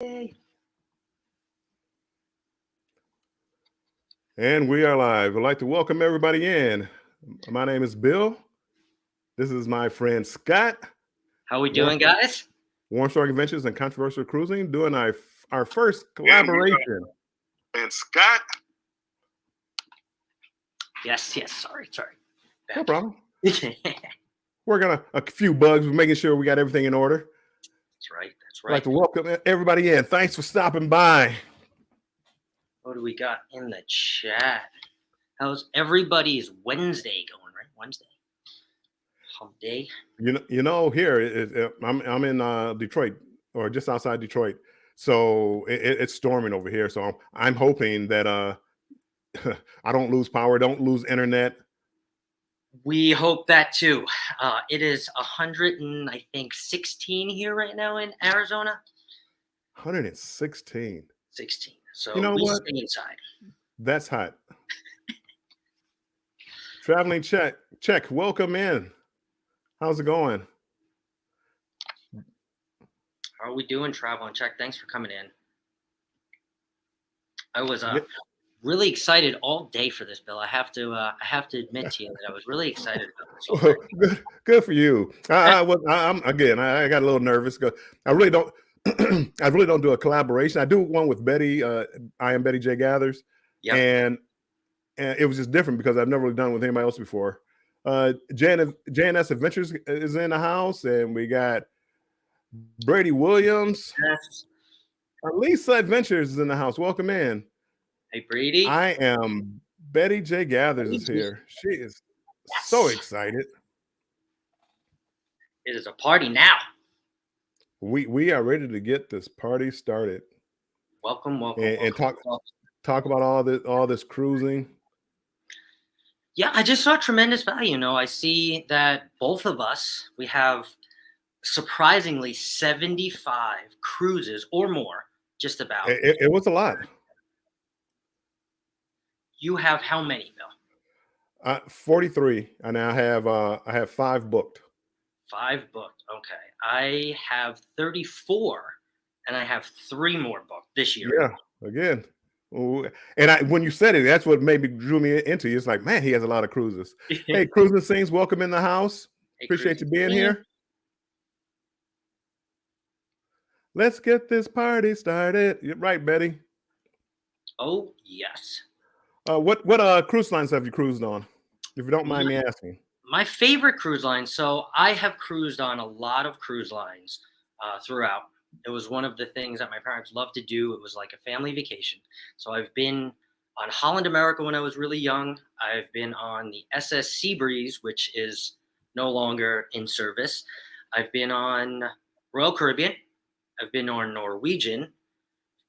Yay. And we are live. I'd like to welcome everybody in. My name is Bill. This is my friend Scott. How we doing, guys? Warmstrong Adventures and Controversial Cruising, doing our first collaboration. And Scott. Yes. Sorry. No problem. Working on a few bugs. We're making sure we got everything in order. That's right. I'd like to welcome everybody in. Thanks for stopping by. What do we got in the chat? How's everybody's Wednesday going? Right, Wednesday. Hump day. You know, here I'm in Detroit, or just outside Detroit. So it's storming over here. So I'm hoping that I don't lose power, don't lose internet. We hope that too. It is 116 here right now in Arizona. 116. 16. So you know we what? stay inside. That's hot. Traveling check. Welcome in. How's it going? How are we doing, traveling check? Thanks for coming in. I was really excited all day for this, Bill. I have to admit to you that I was really excited about this. Good for you. I got a little nervous. I really don't. I really don't do a collaboration. I do one with Betty. I am Betty J. Gathers, and it was just different because I've never really done it with anybody else before. JNS Adventures is in the house, and we got Brady Williams. Yes. Lisa Adventures is in the house. Welcome in. Hey, Brady. I am Betty J. Gathers is here. She is so excited. It is a party now. We are ready to get this party started. Welcome. And talk about all this cruising. Yeah, I just saw tremendous value. I see that both of us, we have surprisingly 75 cruises or more, just about. It was a lot. You have how many, Bill? 43, and I have 5 booked. 5 booked. Okay. I have 34, and I have 3 more booked this year. Yeah, again. And when you said it, that's what maybe drew me into you. It's like, man, he has a lot of cruises. Hey, Cruising Sings, welcome in the house. Hey, appreciate you being here. Let's get this party started. You're right, Betty. Oh, yes. What cruise lines have you cruised on, if you don't mind me asking? My favorite cruise line. So I have cruised on a lot of cruise lines throughout. It was one of the things that my parents loved to do. It was like a family vacation. So I've been on Holland America when I was really young. I've been on the SS Seabreeze, which is no longer in service. I've been on Royal Caribbean. I've been on Norwegian.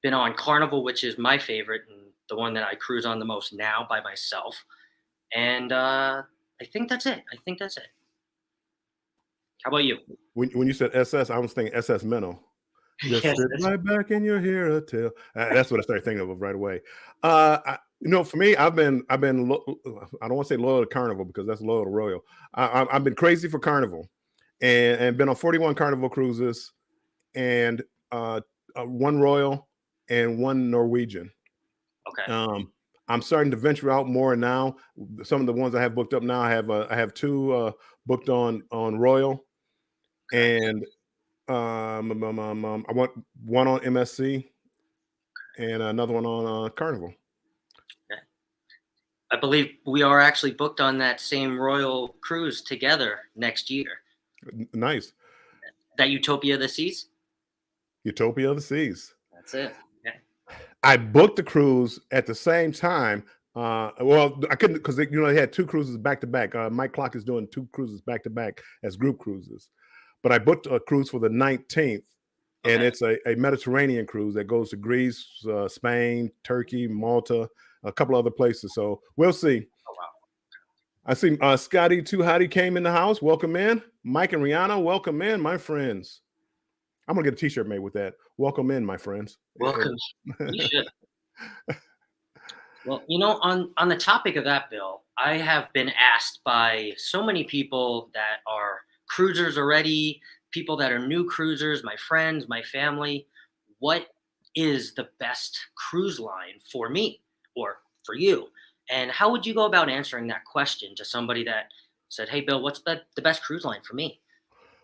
Been on Carnival, which is my favorite and the one that I cruise on the most now by myself. And I think that's it. How about you? When you said SS, I was thinking SS Minnow. Just sit right back and you'll hear a tale. That's what I started thinking of right away. For me, I've been. I don't want to say loyal to Carnival because that's loyal to Royal. I've been crazy for Carnival, and been on 41 Carnival cruises, and 1 Royal and 1 Norwegian. Okay. I'm starting to venture out more now. Some of the ones I have booked up now, I have 2 booked on Royal, and I want 1 on MSC and another one on Carnival. Okay. I believe we are actually booked on that same Royal cruise together next year. Nice. That Utopia of the Seas? Utopia of the Seas. That's it. Yeah. I booked the cruise at the same time. Well, I couldn't because they had 2 cruises back to back. Mike Clock is doing 2 cruises back to back as group cruises. But I booked a cruise for the 19th, and it's a Mediterranean cruise that goes to Greece, Spain, Turkey, Malta, a couple other places. So we'll see. Oh, wow. I see Scotty Too Hottie came in the house. Welcome in. Mike and Rihanna, welcome in, my friends. I'm going to get a T-shirt made with that. Welcome in, my friends. Welcome. You should. Well, on the topic of that, Bill, I have been asked by so many people that are cruisers already, people that are new cruisers, my friends, my family, what is the best cruise line for me or for you? And how would you go about answering that question to somebody that said, "Hey, Bill, what's the best cruise line for me?"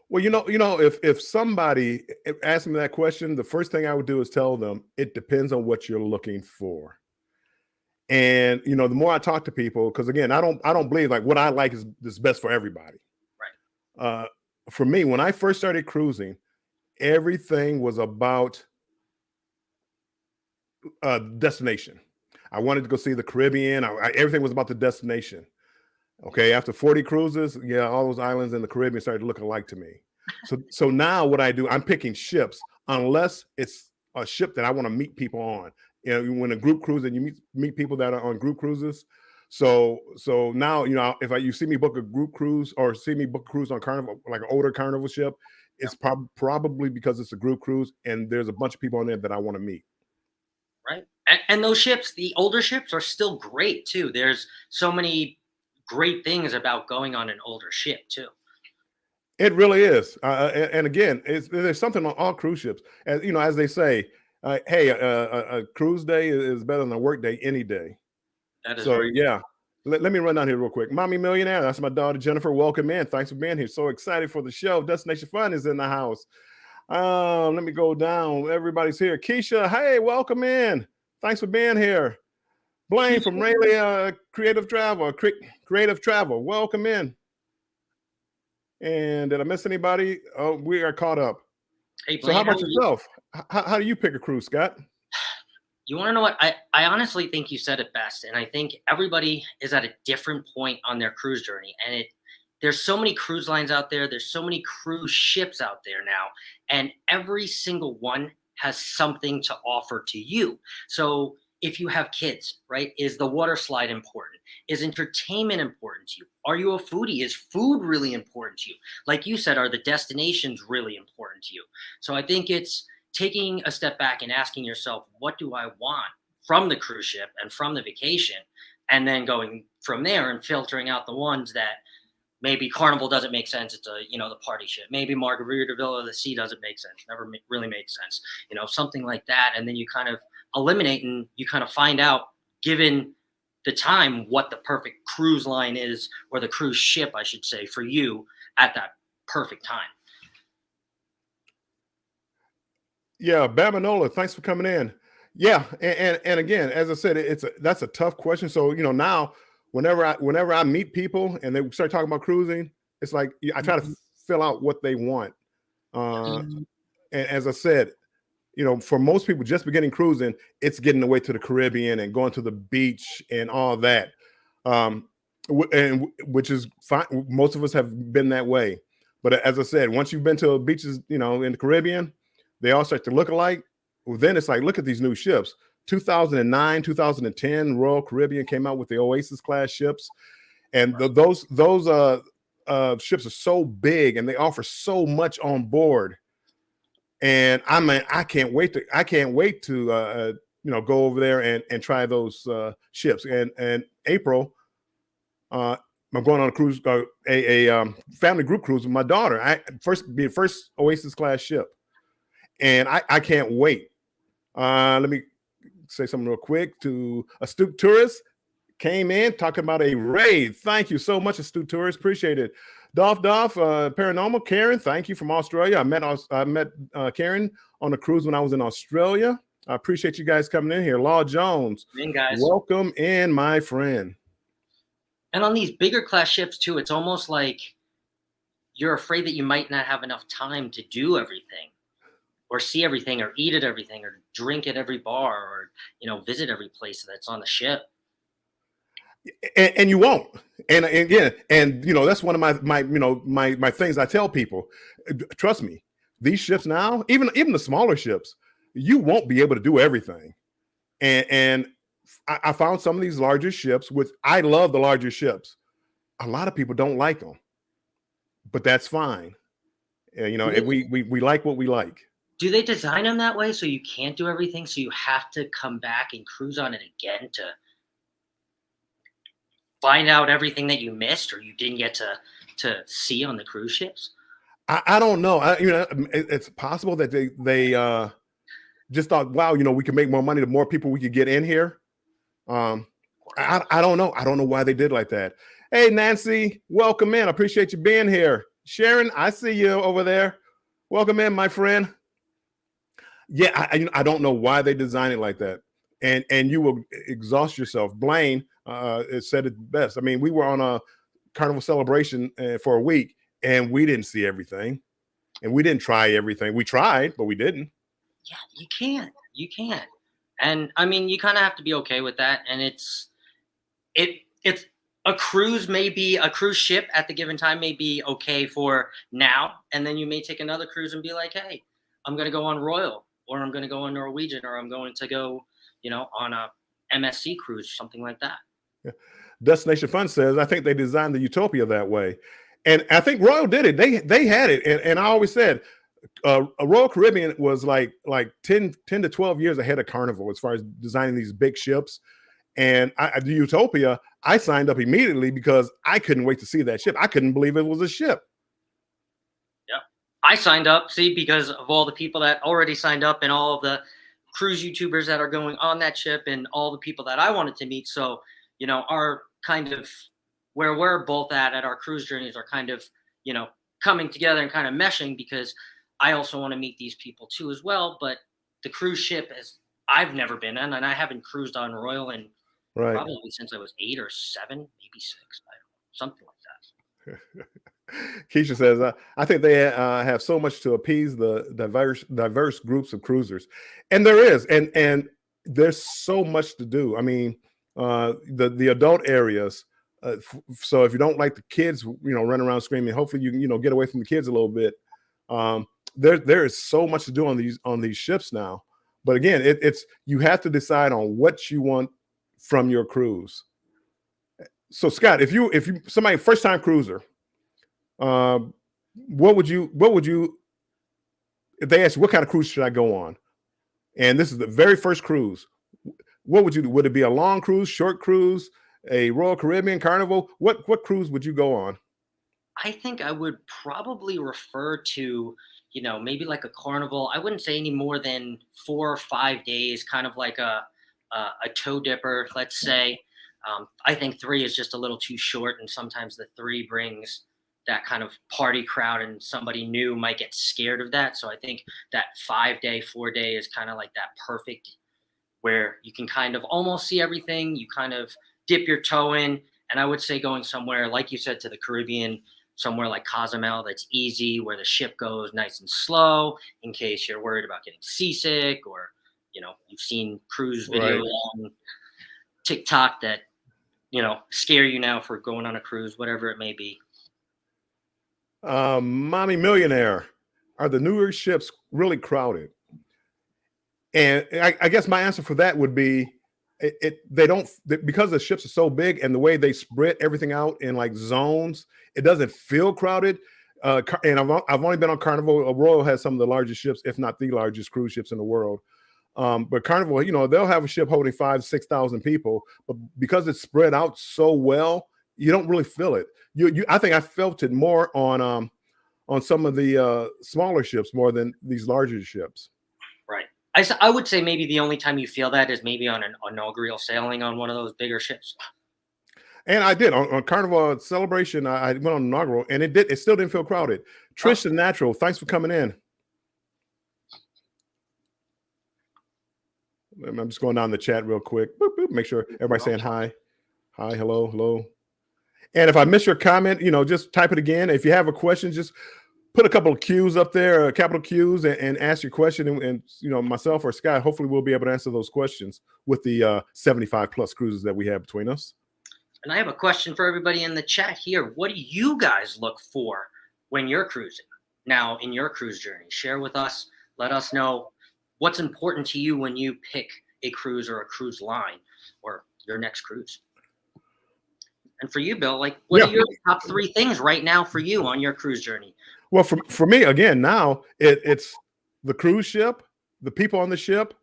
Well, if somebody asked me that question, the first thing I would do is tell them it depends on what you're looking for. And the more I talk to people, because again, I don't believe like what I like is best for everybody. Right. Uh, for me, when I first started cruising, everything was about destination. I wanted to go see the Caribbean. Everything was about the destination. Okay, after 40 cruises, yeah, all those islands in the Caribbean started to look alike to me. So now what I do, I'm picking ships unless it's a ship that I want to meet people on. When a group cruise and you meet people that are on group cruises. So now if you see me book a group cruise or see me book a cruise on Carnival, like an older Carnival ship, it's probably because it's a group cruise and there's a bunch of people on there that I want to meet. Right. And those ships, the older ships, are still great too. There's so many great things about going on an older ship too. It really is, and again, there's something on all cruise ships, as they say, "Hey, a cruise day is better than a work day any day." That is So very yeah, let me run down here real quick. Mommy Millionaire, that's my daughter Jennifer. Welcome in. Thanks for being here. So excited for the show. Destination Fun is in the house. Let me go down. Everybody's here. Keisha, hey, welcome in. Thanks for being here. Blaine from Rayleigh Creative Travel. Welcome in. And did I miss anybody? Oh, we are caught up. Hey, So how Blaine, about yourself? How do you pick a cruise, Scott? you want to know what? I honestly think you said it best. And I think everybody is at a different point on their cruise journey. And there's so many cruise lines out there. There's so many cruise ships out there now. And every single one has something to offer to you. So if you have kids, right, is the water slide important? Is entertainment important to you? Are you a foodie? Is food really important to you? Like you said, are the destinations really important to you? So I think it's taking a step back and asking yourself, what do I want from the cruise ship and from the vacation? And then going from there and filtering out the ones that maybe Carnival doesn't make sense. It's the party ship. Maybe Margaritaville or the Sea doesn't make sense. Never really made sense. Something like that. And then you kind of eliminate and you kind of find out, given the time, what the perfect cruise line is, or the cruise ship, I should say, for you at that perfect time. Yeah, Bamanola, thanks for coming in. Yeah, and again, as I said, that's a tough question. So now, whenever I meet people and they start talking about cruising, it's like I try to fill out what they want. And as I said, for most people just beginning cruising, it's getting away to the Caribbean and going to the beach and all that, and which is fine. Most of us have been that way. But as I said, once you've been to beaches, in the Caribbean, they all start to look alike. Well, then it's like, look at these new ships. 2009, 2010, Royal Caribbean came out with the Oasis class ships, and those ships are so big and they offer so much on board. And I can't wait to go over there and try those ships. And April, I'm going on a cruise, a family group cruise with my daughter. First Oasis class ship. And I can't wait. Let me say something real quick to Astute Tourist. Came in talking about a raid. Thank you so much, Astute Tourist. Appreciate it. Dolph, Paranormal. Karen, thank you from Australia. I met Karen on a cruise when I was in Australia. I appreciate you guys coming in here. Law Jones. In, guys. Welcome in, my friend. And on these bigger class ships too, it's almost like you're afraid that you might not have enough time to do everything, or see everything, or eat at everything, or drink at every bar, or visit every place that's on the ship. And you won't. And again, that's one of my things I tell people. Trust me, these ships now, even the smaller ships, you won't be able to do everything. And I found some of these larger ships, which I love the larger ships. A lot of people don't like them, but that's fine. We like what we like. Do they design them that way so you can't do everything, so you have to come back and cruise on it again to find out everything that you missed or you didn't get to see on the cruise ships? I don't know. It's possible that they just thought, wow, we could make more money the more people we could get in here. I don't know. I don't know why they did like that. Hey, Nancy, welcome in. I appreciate you being here. Sharon, I see you over there. Welcome in, my friend. Yeah, I don't know why they designed it like that. And you will exhaust yourself. Blaine said it best. I mean, we were on a carnival celebration for a week, and we didn't see everything. And we didn't try everything. We tried, but we didn't. Yeah, you can't. And I mean, you kind of have to be okay with that. And it's a cruise a cruise ship at the given time may be okay for now. And then you may take another cruise and be like, hey, I'm going to go on Royal, or I'm going to go on Norwegian, or I'm going to go, on a MSC cruise, something like that. Yeah. Destination Fun says, I think they designed the Utopia that way. And I think Royal did it. They had it. And I always said, a Royal Caribbean was like 10 to 12 years ahead of Carnival as far as designing these big ships. And the Utopia, I signed up immediately because I couldn't wait to see that ship. I couldn't believe it was a ship. Yeah, I signed up, because of all the people that already signed up and all of the cruise YouTubers that are going on that ship and all the people that I wanted to meet. So, our kind of where we're both at our cruise journeys are kind of, coming together and kind of meshing, because I also want to meet these people too as well. But the cruise ship I've never been in, and I haven't cruised on Royal in probably since I was 8 or 7, maybe 6. I don't know, something like that. Keisha says, I think they have so much to appease the diverse groups of cruisers. And there is, and there's so much to do. I mean, the adult areas. So if you don't like the kids, running around screaming, hopefully you get away from the kids a little bit. There is so much to do on these ships now. But again, it's you have to decide on what you want from your cruise. So Scott, if you somebody first time cruiser, what would you if they ask you what kind of cruise should I go on? And this is the very first cruise. What would you do? Would it be a long cruise, short cruise, a Royal Caribbean, Carnival? What cruise would you go on? I think I would probably refer to, maybe like a Carnival. I wouldn't say any more than 4 or 5 days, kind of like a toe dipper, let's say. I think 3 is just a little too short, and sometimes the 3 brings that kind of party crowd, and somebody new might get scared of that. So I think that 5-day, 4-day is kind of like that perfect, where you can kind of almost see everything. You kind of dip your toe in, and I would say going somewhere, like you said, to the Caribbean, somewhere like Cozumel, that's easy, where the ship goes nice and slow, in case you're worried about getting seasick, or you've seen cruise videos on TikTok that scare you now for going on a cruise, whatever it may be. Mommy Millionaire, are the newer ships really crowded? And I guess my answer for that would be they don't, because the ships are so big and the way they spread everything out in like zones, it doesn't feel crowded. And I've only been on Carnival. Royal has some of the largest ships, if not the largest cruise ships in the world. But Carnival, they'll have a ship holding 5,000 to 6,000 people, but because it's spread out so well, you don't really feel it. I think I felt it more on some of the smaller ships more than these larger ships. Right. I would say maybe the only time you feel that is maybe on an inaugural sailing on one of those bigger ships. And I did on Carnival Celebration. I went on inaugural, and it still didn't feel crowded. Trish the Natural, thanks for coming in. I'm just going down the chat real quick. Boop, boop, make sure everybody's saying hi, hello, hello. And if I miss your comment, just type it again. If you have a question, just put a couple of Q's up there, capital Q's, and ask your question. And myself or Scott, hopefully we'll be able to answer those questions with the 75 plus cruises that we have between us. And I have a question for everybody in the chat here. What do you guys look for when you're cruising? Now, in your cruise journey, share with us. Let us know what's important to you when you pick a cruise or a cruise line or your next cruise. And for you, Bill, what are your top 3 things right now for you on your cruise journey? Well, for me, again, now it's the cruise ship, the people on the ship,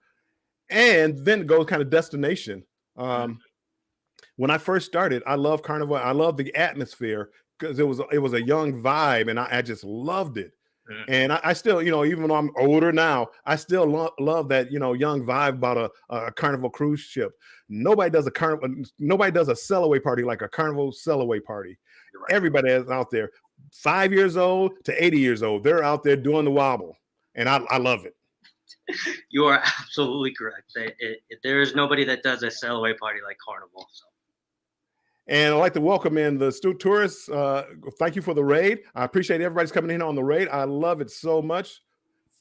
and then it goes kind of destination. When I first started, I love Carnival. I love the atmosphere because it was a young vibe, and I just loved it. Mhm. And I still, even though I'm older now, I still love that, young vibe about a Carnival cruise ship. Nobody does a carnival, nobody does a sail away party like a Carnival sail away party. You're right. Everybody is out there, 5 years old to 80 years old. They're out there doing the wobble, and I love it. You are absolutely correct. There is nobody that does a sail away party like Carnival. So. And I'd like to welcome in the tourists. Thank you for the raid. I appreciate everybody's coming in on the raid. I love it so much.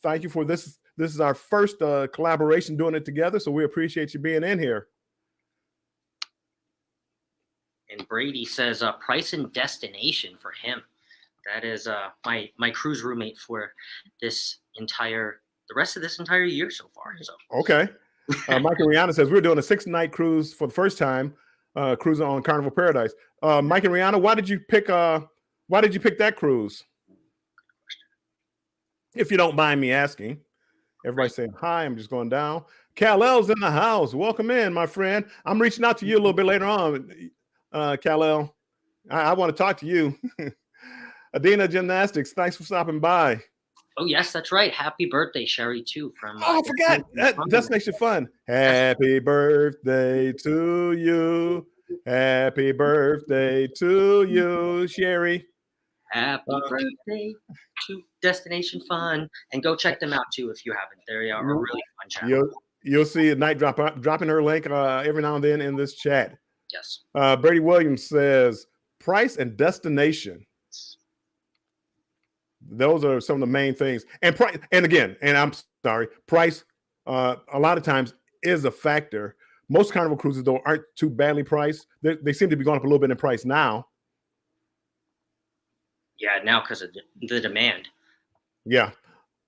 Thank you for this. This is our first collaboration doing it together, so we appreciate you being in here. And Brady says price and destination for him. That is my cruise roommate for the rest of this entire year so far. So okay. Mike and Rihanna says we're doing a 6-night cruise for the first time, cruising on Carnival Paradise. Mike and Rihanna, why did you pick that cruise? If you don't mind me asking. Everybody's saying hi. I'm just going down. Kal-El's in the house. Welcome in, my friend. I'm reaching out to you a little bit later on, Kal-El. I want to talk to you. Adina Gymnastics, thanks for stopping by. Oh, yes, that's right. Happy birthday, Sherry, too. I forgot. Destination Fun. Happy birthday to you. Happy birthday to you, Sherry. Happy birthday to Destination Fun. And go check them out, too, if you haven't. They are a really fun channel. You'll see a night dropping her link every now and then in this chat. Yes. Brady Williams says, price and destination. Those are some of the main things. And price, and again, and I'm sorry, price a lot of times is a factor. Most Carnival cruises, though, aren't too badly priced. They seem to be going up a little bit in price now. Yeah, now because of the demand. Yeah.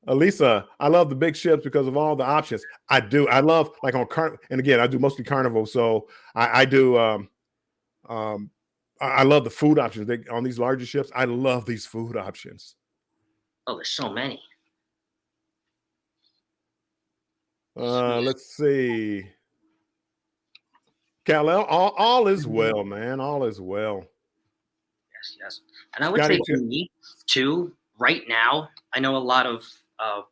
Elisa, I love the big ships because of all the options. I do. I love, like, on and again, I do mostly Carnival, so I do. I love the food options on these larger ships. I love these food options. Oh, there's so many. Let's see. Kal-El, all is well, man. All is well. Yes. And I would say for me, too, right now, I know a lot of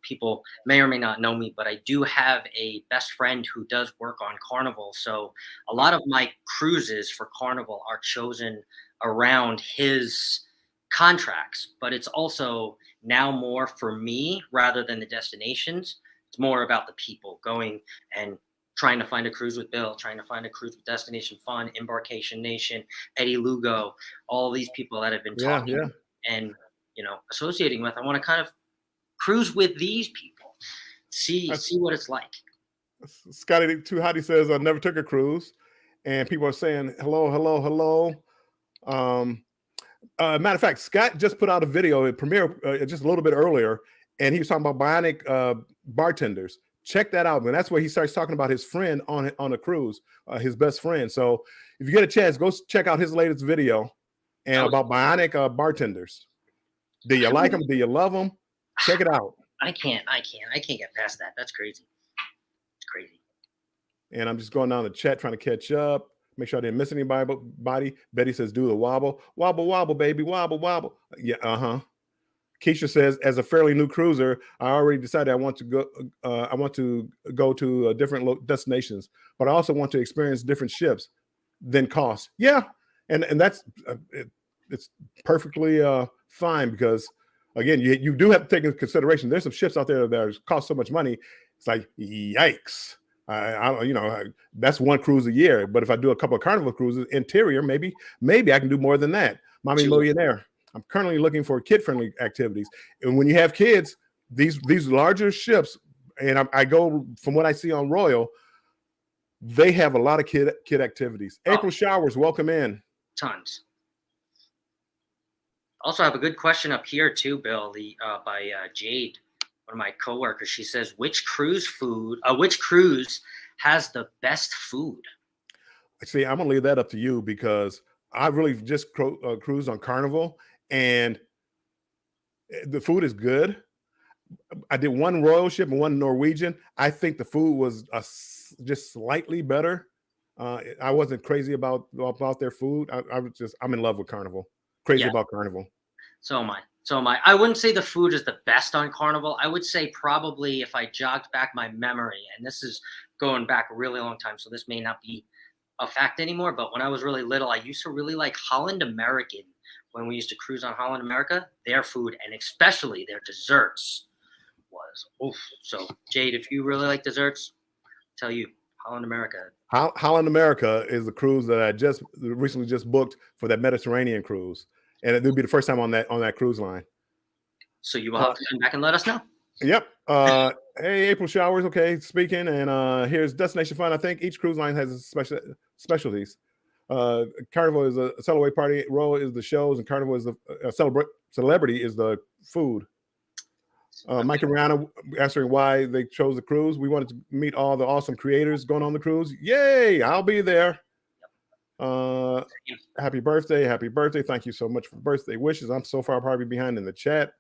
people may or may not know me, but I do have a best friend who does work on Carnival. So a lot of my cruises for Carnival are chosen around his contracts, but it's also now more for me rather than the destinations. It's more about the people going and trying to find a cruise with Bill, trying to find a cruise with Destination Fun, Embarkation Nation, Eddie Lugo, all these people that have been talking and associating with. I want to kind of cruise with these people, see what it's like. Scotty Too Hottie says, I never took a cruise, and people are saying hello. Matter of fact, Scott just put out a video, it premiered just a little bit earlier, and he was talking about bionic bartenders. Check that out, man. That's where he starts talking about his friend on a cruise, his best friend. So if you get a chance, go check out his latest video and about bionic bartenders. Do you like them? Do you love them? Check it out. I can't get past that. That's crazy. It's crazy. And I'm just going down the chat trying to catch up. Make sure I didn't miss anybody. Betty says, do the wobble. Wobble, wobble, baby. Wobble, wobble. Yeah, Keisha says, as a fairly new cruiser, I already decided I want to go to different destinations, but I also want to experience different ships than cost. Yeah, and that's it's perfectly fine, because again, you do have to take into consideration there's some ships out there that cost so much money. It's like, yikes. That's one cruise a year. But if I do a couple of Carnival cruises, interior, maybe I can do more than that. Mommy Millionaire. I'm currently looking for kid-friendly activities. And when you have kids, these larger ships, and I go from what I see on Royal, they have a lot of kid activities. April Showers, welcome in. Tons. Also have a good question up here too, Bill, by Jade, one of my coworkers. She says, which cruise has the best food? See, I'm gonna leave that up to you, because I really just cruised on Carnival, and the food is good. I did one Royal ship and one Norwegian. I think the food was just slightly better. I wasn't crazy about their food. I'm in love with Carnival. Crazy about Carnival. So am I. So I wouldn't say the food is the best on Carnival. I would say probably if I jogged back my memory, and this is going back a really long time, so this may not be a fact anymore. But when I was really little, I used to really like Holland American when we used to cruise on Holland America. Their food and especially their desserts was oof. So Jade, if you really like desserts, tell you Holland America. Holland America is the cruise that I just recently booked for that Mediterranean cruise, and it would be the first time on that cruise line. So you will have to come back and let us know. Yep. Hey, April Showers. Okay, speaking, and here's Destination Fun. I think each cruise line has specialties. Carnival is a celebrate party. Royal is the shows, and Carnival is the celebrity is the food. Mike and Rihanna answering why they chose the cruise. We wanted to meet all the awesome creators going on the cruise. Yay! I'll be there. Happy birthday. Thank you so much for the birthday wishes. I'm so far probably behind in the chat.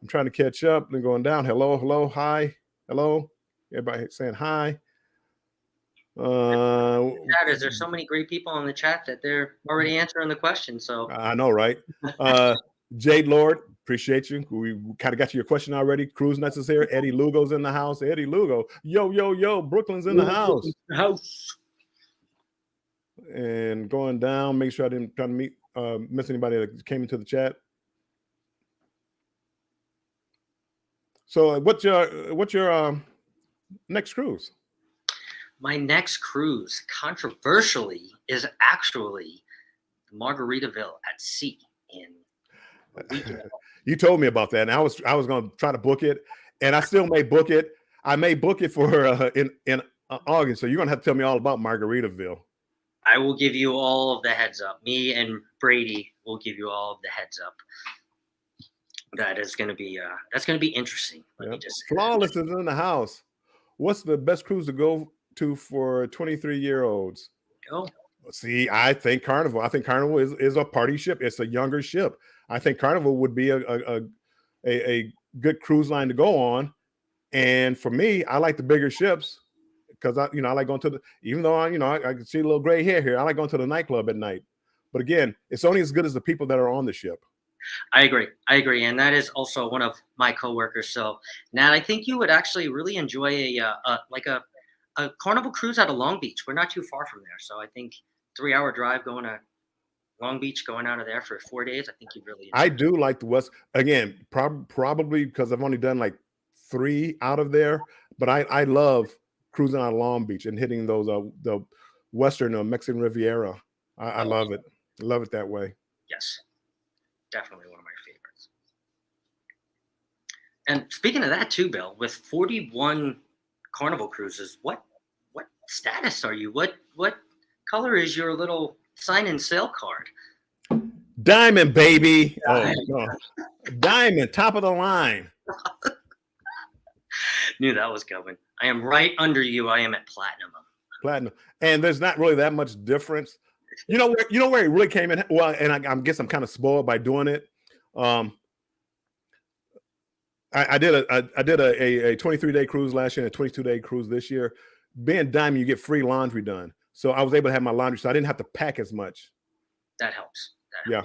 I'm trying to catch up and going down. Hello, hi, hello. Everybody saying hi. Is there so many great people in the chat that they're already answering the question? So I know, right? Jade Lord, appreciate you. We kind of got you your question already. Cruise Nuts is here. Eddie Lugo's in the house. Eddie Lugo, yo, Brooklyn's in the house. And going down, make sure I didn't try to miss anybody that came into the chat. So, what's your next cruise? My next cruise, controversially, is actually Margaritaville at sea in a week. You told me about that, and I was going to try to book it, and I still may book it. I may book it for in August. So you're going to have to tell me all about Margaritaville. I will give you all of the heads up. Me and Brady will give you all of the heads up. That is going to be that's going to be interesting. Let me just Flawless is in the house. What's the best cruise to go to for 23-year-olds? Go. See, I think Carnival. I think Carnival is a party ship. It's a younger ship. I think Carnival would be a good cruise line to go on. And for me, I like the bigger ships because I like going to the. Even though I can see a little gray hair here, I like going to the nightclub at night. But again, it's only as good as the people that are on the ship. I agree, and that is also one of my coworkers. So, Nat, I think you would actually really enjoy a Carnival cruise out of Long Beach. We're not too far from there, so I think 3-hour drive going to Long Beach, going out of there for 4 days. I think you'd really enjoy. I do like the West again, probably because I've only done like 3 out of there, but I love cruising out of Long Beach and hitting those the Western or Mexican Riviera. I love it. I love it that way. Yes. Definitely one of my favorites. And speaking of that too, Bill, with 41 Carnival cruises, what status are you? What color is your little sign and sale card? Diamond, baby. Oh, no. Diamond, top of the line. Knew that was coming. I am right under you. I am at platinum. And there's not really that much difference. You know where it really came in. Well, and I guess I'm kind of spoiled by doing it. I did a 23-day cruise last year and a 22-day cruise this year. Being Diamond, you get free laundry done, so I was able to have my laundry, so I didn't have to pack as much. That helps. Yeah.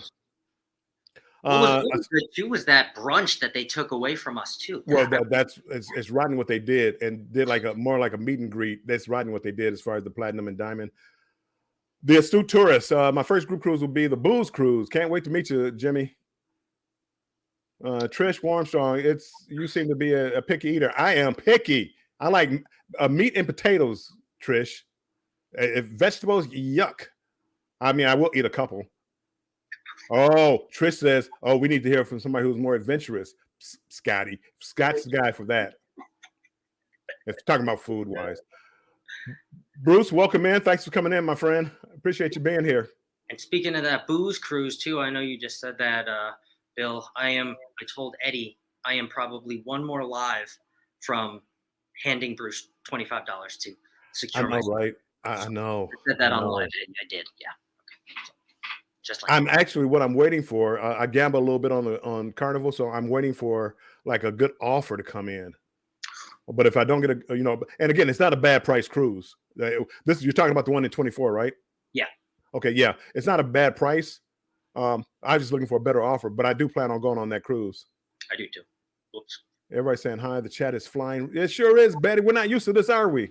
What was really good too was that brunch that they took away from us too. Well, it's riding what they did and did more like a meet and greet. That's riding what they did as far as the platinum and diamond. The Astute Tourist. My first group cruise will be the Booze Cruise. Can't wait to meet you, Jimmy. Trish Warmstrong. You seem to be a picky eater. I am picky. I like meat and potatoes, Trish. If vegetables, yuck. I mean, I will eat a couple. Oh, Trish says, we need to hear from somebody who's more adventurous. Scotty. Scott's the guy for that. If talking about food-wise. Bruce, welcome in. Thanks for coming in, my friend. Appreciate you being here. And speaking of that booze cruise too, I know you just said that, Bill. I told Eddie I am probably one more live from handing Bruce $25 to secure my. Right? I know. I said that on live. I did. Yeah. Okay. So, just like I'm actually what I'm waiting for. I gamble a little bit on Carnival, so I'm waiting for like a good offer to come in. But if I don't get and again, it's not a bad price cruise. You're talking about the one in 24, right? Yeah. Okay, yeah. It's not a bad price, I was just looking for a better offer, but I do plan on going on that cruise. I do too. Whoops. Everybody saying hi. The chat is flying. It sure is, Betty. We're not used to this, are we?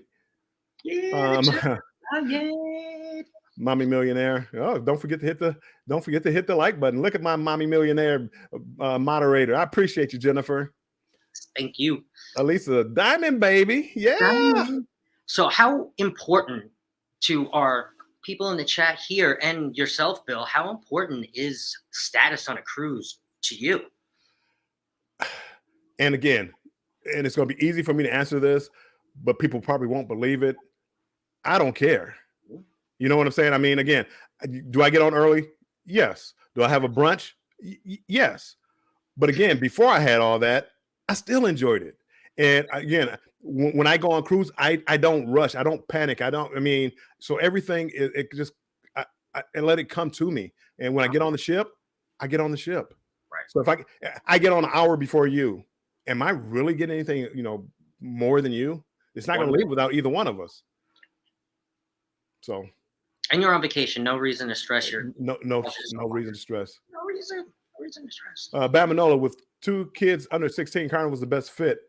Yeah, not yet. Mommy Millionaire. Oh, don't forget to hit the like button. Look at my Mommy Millionaire moderator. I appreciate you, Jennifer. Thank you. Elisa, Diamond Baby. Yeah. Diamond. So how important to our people in the chat here and yourself, Bill, how important is status on a cruise to you? And again, and it's going to be easy for me to answer this, but people probably won't believe it. I don't care. You know what I'm saying? I mean, again, do I get on early? Yes. Do I have a brunch? Yes. But again, before I had all that, I still enjoyed it. And again, when I go on cruise, I don't rush. I don't panic. So everything, I let it come to me. And when I get on the ship, I get on the ship. Right. So if I get on an hour before you, am I really getting anything, more than you? It's not going to leave without either one of us. So. And you're on vacation. No reason to stress your. No reason to stress. No reason to stress. Bamanola, with 2 kids under 16, Carnival was the best fit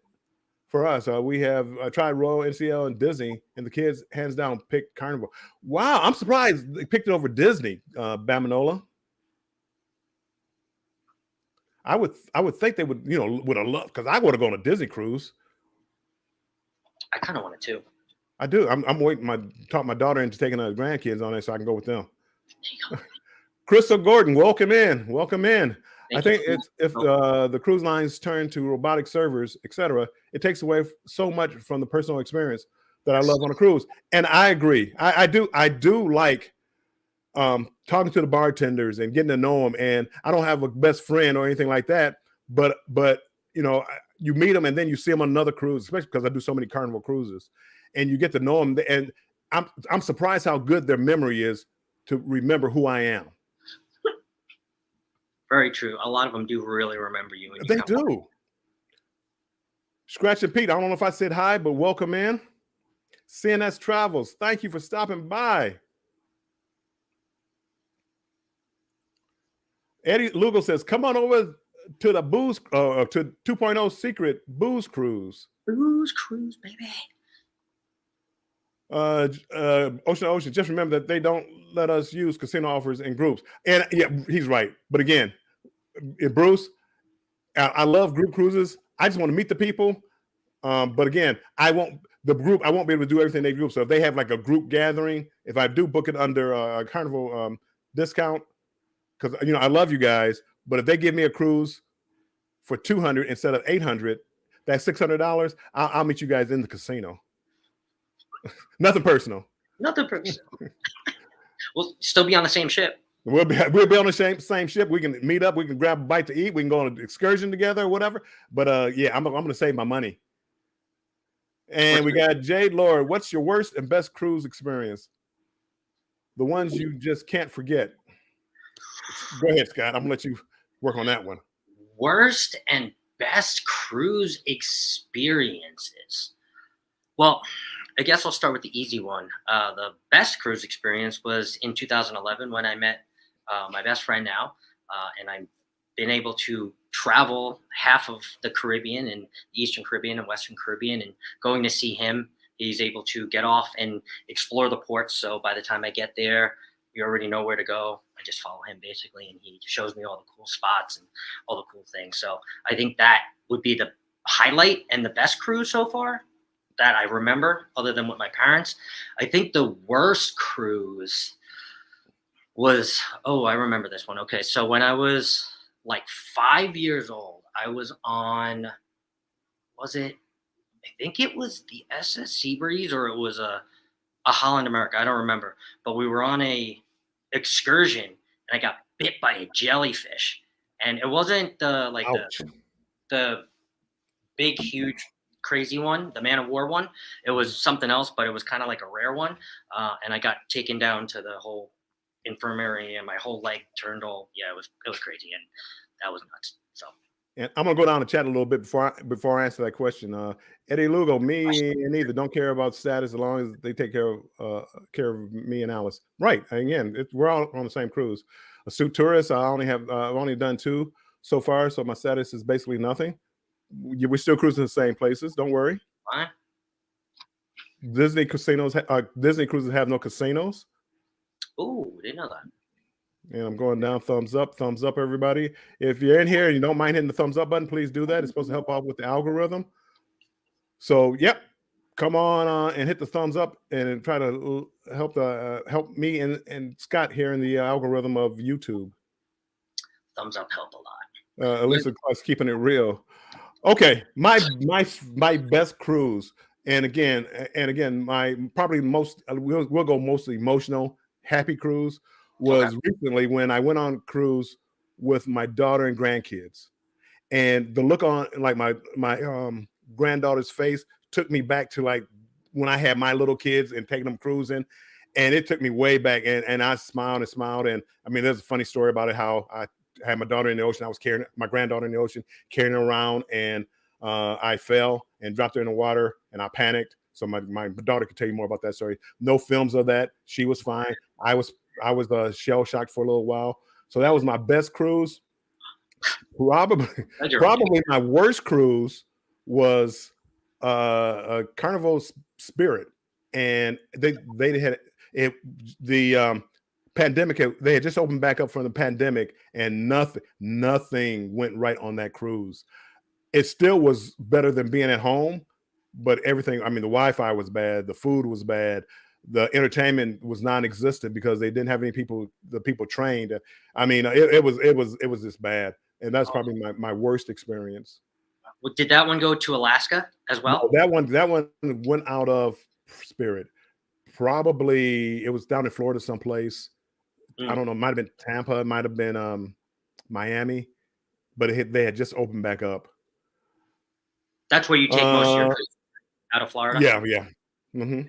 for us. We have tried Royal, NCL, and Disney, and the kids hands down picked Carnival. Wow, I'm surprised they picked it over Disney, Bamanola. I would think they would have loved, because I would have gone to Disney cruise. I kind of want it too. I do. I'm waiting talk my daughter into taking her grandkids on it so I can go with them. Crystal Gordon, welcome in. I think if the cruise lines turn to robotic servers, etc., it takes away so much from the personal experience that I love on a cruise. And I agree. I do like talking to the bartenders and getting to know them. And I don't have a best friend or anything like that, but you meet them and then you see them on another cruise, especially because I do so many Carnival cruises, and you get to know them. And I'm surprised how good their memory is to remember who I am. Very true. A lot of them do really remember you. They do. Scratch and Pete, I don't know if I said hi, but welcome in. CNS Travels, thank you for stopping by. Eddie Lugo says, come on over to the booze, to 2.0 secret booze cruise. Booze cruise, baby. Ocean, just remember that they don't let us use casino offers in groups. And yeah, he's right. But again, Bruce, I love group cruises. I just want to meet the people. But again, I won't be able to do everything they group. So if they have like a group gathering, if I do book it under a Carnival discount, because I love you guys, but if they give me a cruise for $200 instead of $800, that's $600. I'll meet you guys in the casino. Nothing personal. We'll still be on the same ship. We'll be on the same ship. We can meet up. We can grab a bite to eat. We can go on an excursion together or whatever. But yeah, I'm going to save my money. And we got Jade Lord. What's your worst and best cruise experience? The ones you just can't forget. Go ahead, Scott. I'm going to let you work on that one. Worst and best cruise experiences. Well, I guess I'll start with the easy one. The best cruise experience was in 2011 when I met my best friend now, and I've been able to travel half of the Caribbean and the Eastern Caribbean and Western Caribbean, and going to see him. He's able to get off and explore the ports. So by the time I get there, we already know where to go. I just follow him basically, and he shows me all the cool spots and all the cool things. So I think that would be the highlight and the best cruise so far that I remember, other than with my parents. I think the worst cruise was, I remember this one. Okay, so when I was like 5 years old, I was on, I think it was the SS Seabreeze, or it was a Holland America. I don't remember. But we were on a excursion, and I got bit by a jellyfish. And it wasn't the big, huge, crazy one, the Man of War one. It was something else, but it was kind of like a rare one. And I got taken down to the whole infirmary, and my whole leg turned all. Yeah, it was crazy, and that was nuts. So. And I'm gonna go down the chat a little bit before I answer that question. Eddie Lugo, me and either don't care about status as long as they take care of me and Alice. Right. Again, we're all on the same cruise. Astute Tourist, I've only done 2 so far, so my status is basically nothing. We're still cruising the same places. Don't worry. Fine. Disney cruises have no casinos. Oh, didn't know that. And I'm going down. Thumbs up, everybody. If you're in here and you don't mind hitting the thumbs up button, please do that. It's supposed to help out with the algorithm. So, yep, come on and hit the thumbs up and try to help me and Scott here in the algorithm of YouTube. Thumbs up help a lot. At least it's keeping it real. Okay, my best cruise, and again, my probably most we'll go mostly emotional, happy cruise was recently when I went on cruise with my daughter and grandkids, and the look on like my granddaughter's face took me back to like when I had my little kids and taking them cruising, and it took me way back, and I smiled, and I mean, there's a funny story about it how I had my daughter in the ocean. I was carrying my granddaughter in the ocean, carrying her around, and I fell and dropped her in the water, and I panicked. So my daughter could tell you more about that story. No films of that. She was fine. I was shell shocked for a little while. So that was my best cruise. Probably my worst cruise was a Carnival Spirit, and they had it. The pandemic, they had just opened back up from the pandemic, and nothing went right on that cruise. It still was better than being at home, but everything, I mean, the Wi-Fi was bad, the food was bad, the entertainment was non-existent because they didn't have any people trained. I mean, it was just bad, and that's probably my worst experience. Did that one go to Alaska as well? No, that one went out of Spirit. Probably it was down in Florida someplace. I don't know. It might have been Tampa. It might have been Miami, but they had just opened back up. That's where you take most of your cruise, out of Florida? Yeah. Mm-hmm.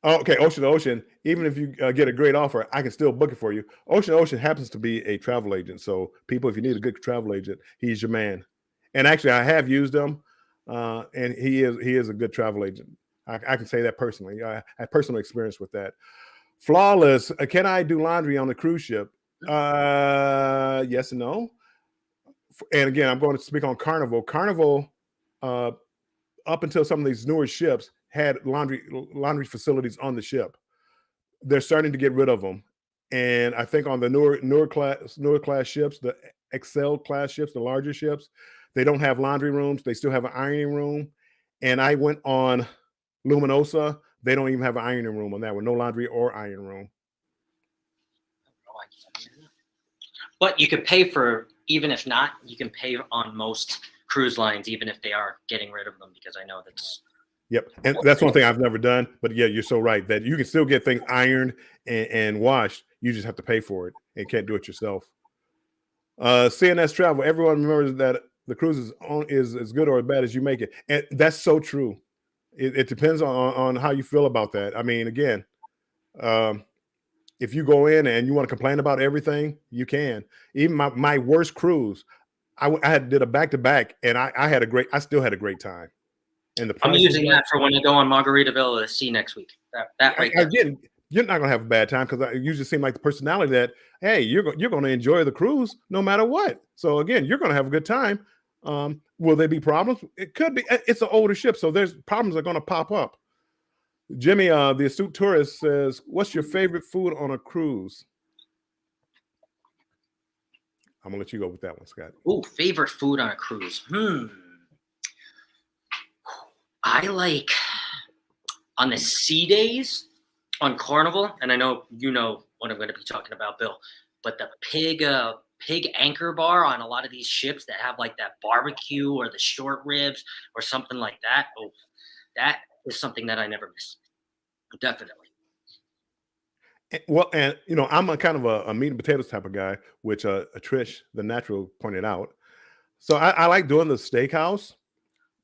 Okay, Ocean to Ocean. Even if you get a great offer, I can still book it for you. Ocean to Ocean happens to be a travel agent. So people, if you need a good travel agent, he's your man. And actually, I have used him, and he is a good travel agent. I can say that personally. I have personal experience with that. Flawless. Can I do laundry on the cruise ship? Yes and no. And again, I'm going to speak on Carnival. Carnival, up until some of these newer ships had laundry facilities on the ship. They're starting to get rid of them, and I think on the newer class ships, the Excel class ships, the larger ships, they don't have laundry rooms. They still have an ironing room. And I went on Luminosa. They don't even have an ironing room on that one. No laundry or iron room. But you could pay for, even if not, you can pay on most cruise lines, even if they are getting rid of them, because I know that's. Yep. And that's one thing I've never done. But yeah, you're so right that you can still get things ironed and washed. You just have to pay for it and can't do it yourself. CNS Travel. Everyone remembers that the cruise is as good or as bad as you make it. And that's so true. It depends on how you feel about that. I mean, again, if you go in and you want to complain about everything, you can. Even my worst cruise, I did a back-to-back, and I still had a great time. And I'm using that for when I go on Margaritaville to see next week. That right there. Again, you're not gonna have a bad time because it usually seems like the personality that, hey, you're going to enjoy the cruise no matter what. So again, you're going to have a good time. Will there be problems? It could be. It's an older ship, so there's problems are going to pop up. Jimmy, the astute tourist says, "What's your favorite food on a cruise?" I'm gonna let you go with that one, Scott. Oh, favorite food on a cruise. I like on the sea days on Carnival, and I know you know what I'm going to be talking about, Bill. But the pig anchor bar on a lot of these ships that have like that barbecue or the short ribs or something like that. Oh, that is something that I never miss. Definitely. Well, and you know, I'm a kind of a meat and potatoes type of guy, which Trish, the natural, pointed out. So I like doing the steakhouse,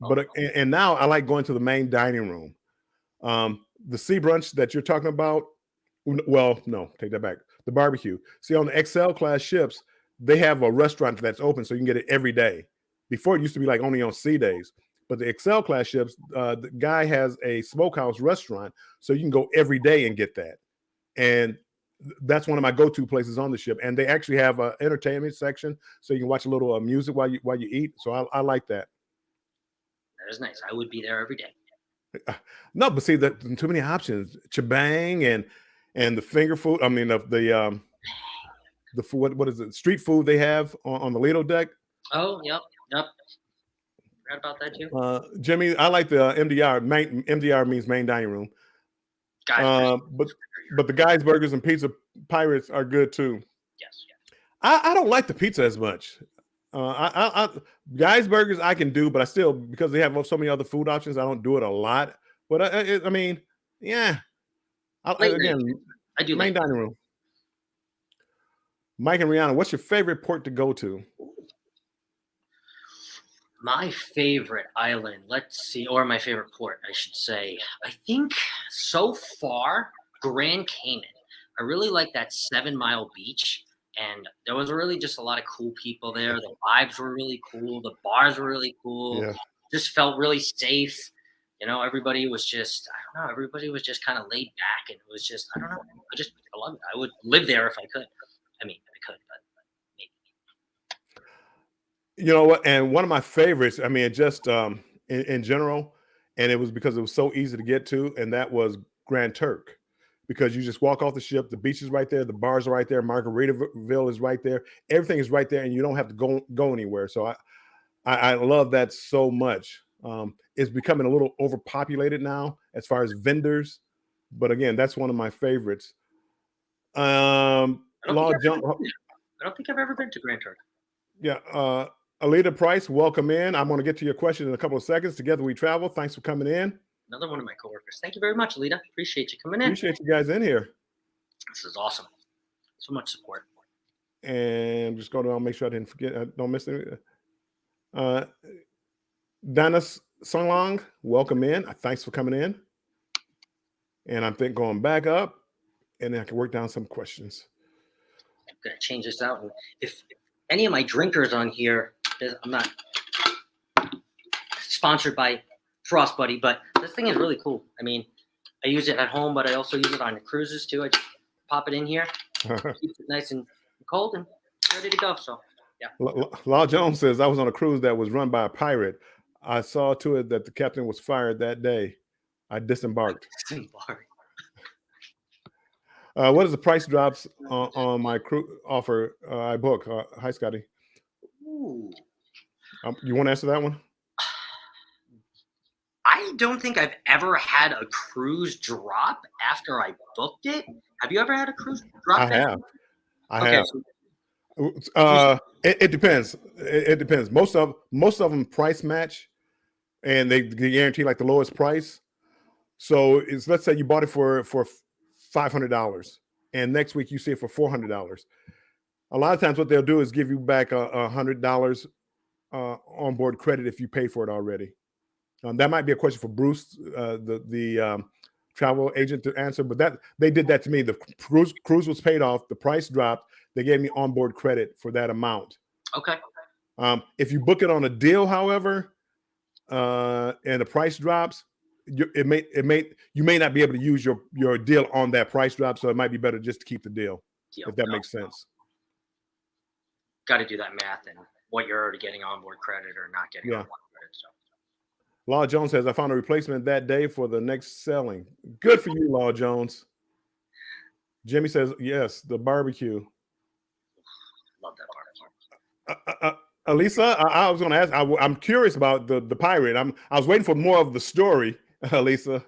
but and now I like going to the main dining room. The sea brunch that you're talking about, well, no, take that back. The barbecue. See, on the XL class ships, they have a restaurant that's open, so you can get it every day. Before it used to be like only on sea days, but the XL class ships, the guy has a smokehouse restaurant, so you can go every day and get that. And that's one of my go-to places on the ship. And they actually have an entertainment section, so you can watch a little music while you eat. So I like that. That is nice. I would be there every day. No, but see, too many options. Chibang and the finger food. I mean, the food. What is it? Street food they have on the Lido deck. Oh, yep. Forgot about that too. Jimmy, I like the MDR. MDR means main dining room. But the Guys Burgers and Pizza Pirates are good too. Yes. I don't like the pizza as much. Guys Burgers I can do, but I still, because they have so many other food options, I don't do it a lot. But I mean, yeah. Again, I do main dining room. Mike and Rihanna, what's your favorite port to go to? My favorite island, let's see, or my favorite port, I should say. I think so far, Grand Cayman. I really like that 7 Mile beach. And there was really just a lot of cool people there. The vibes were really cool. The bars were really cool. Yeah. Just felt really safe. Everybody was just, I don't know, everybody was just kind of laid back. And it was just, I don't know. I love it. I would live there if I could. I mean, I could, but maybe. You know what? And one of my favorites, I mean, just in general, and it was because it was so easy to get to, and that was Grand Turk. Because you just walk off the ship, the beach is right there, the bars are right there, Margaritaville is right there, everything is right there, and you don't have to go anywhere. So I love that so much. It's becoming a little overpopulated now as far as vendors, but again, that's one of my favorites. I don't think I've ever been to Grand Turk. Yeah, Alita Price, welcome in. I'm going to get to your question in a couple of seconds. Together we travel. Thanks for coming in. Another one of my coworkers. Thank you very much, Alita. Appreciate you coming in. Appreciate you guys in here. This is awesome. So much support. And just I'll make sure I didn't forget. Don't miss it. Dana Songlong, welcome in. Thanks for coming in. And I'm going back up, and then I can work down some questions. I'm going to change this out. And if any of my drinkers on here, I'm not sponsored by Frost Buddy, but this thing is really cool. I mean, I use it at home, but I also use it on cruises too. I just pop it in here, keeps it nice and cold and ready to go. So, yeah. Law Jones says, I was on a cruise that was run by a pirate. I saw to it that the captain was fired that day. I disembarked. What is the price drops on my crew offer I book? Hi, Scotty. Ooh. You want to answer that one? I don't think I've ever had a cruise drop after I booked it. Have you ever had a cruise drop? I have. It depends. It depends. Most of them price match, and they guarantee like the lowest price. So let's say you bought it for $500, and next week you see it for $400. A lot of times, what they'll do is give you back $100 onboard credit if you pay for it already. That might be a question for Bruce, the travel agent, to answer. But they did that to me. The cruise was paid off. The price dropped. They gave me onboard credit for that amount. Okay. If you book it on a deal, however, and the price drops, you may not be able to use your deal on that price drop. So it might be better just to keep the deal. If that makes sense. Got to do that math and what you're already getting onboard credit or not getting onboard credit. So. Law Jones says, I found a replacement that day for the next selling. Good for you, Law Jones. Jimmy says, yes, the barbecue. Love that barbecue. Alisa, I was going to ask, I'm curious about the pirate. I was waiting for more of the story, Alisa.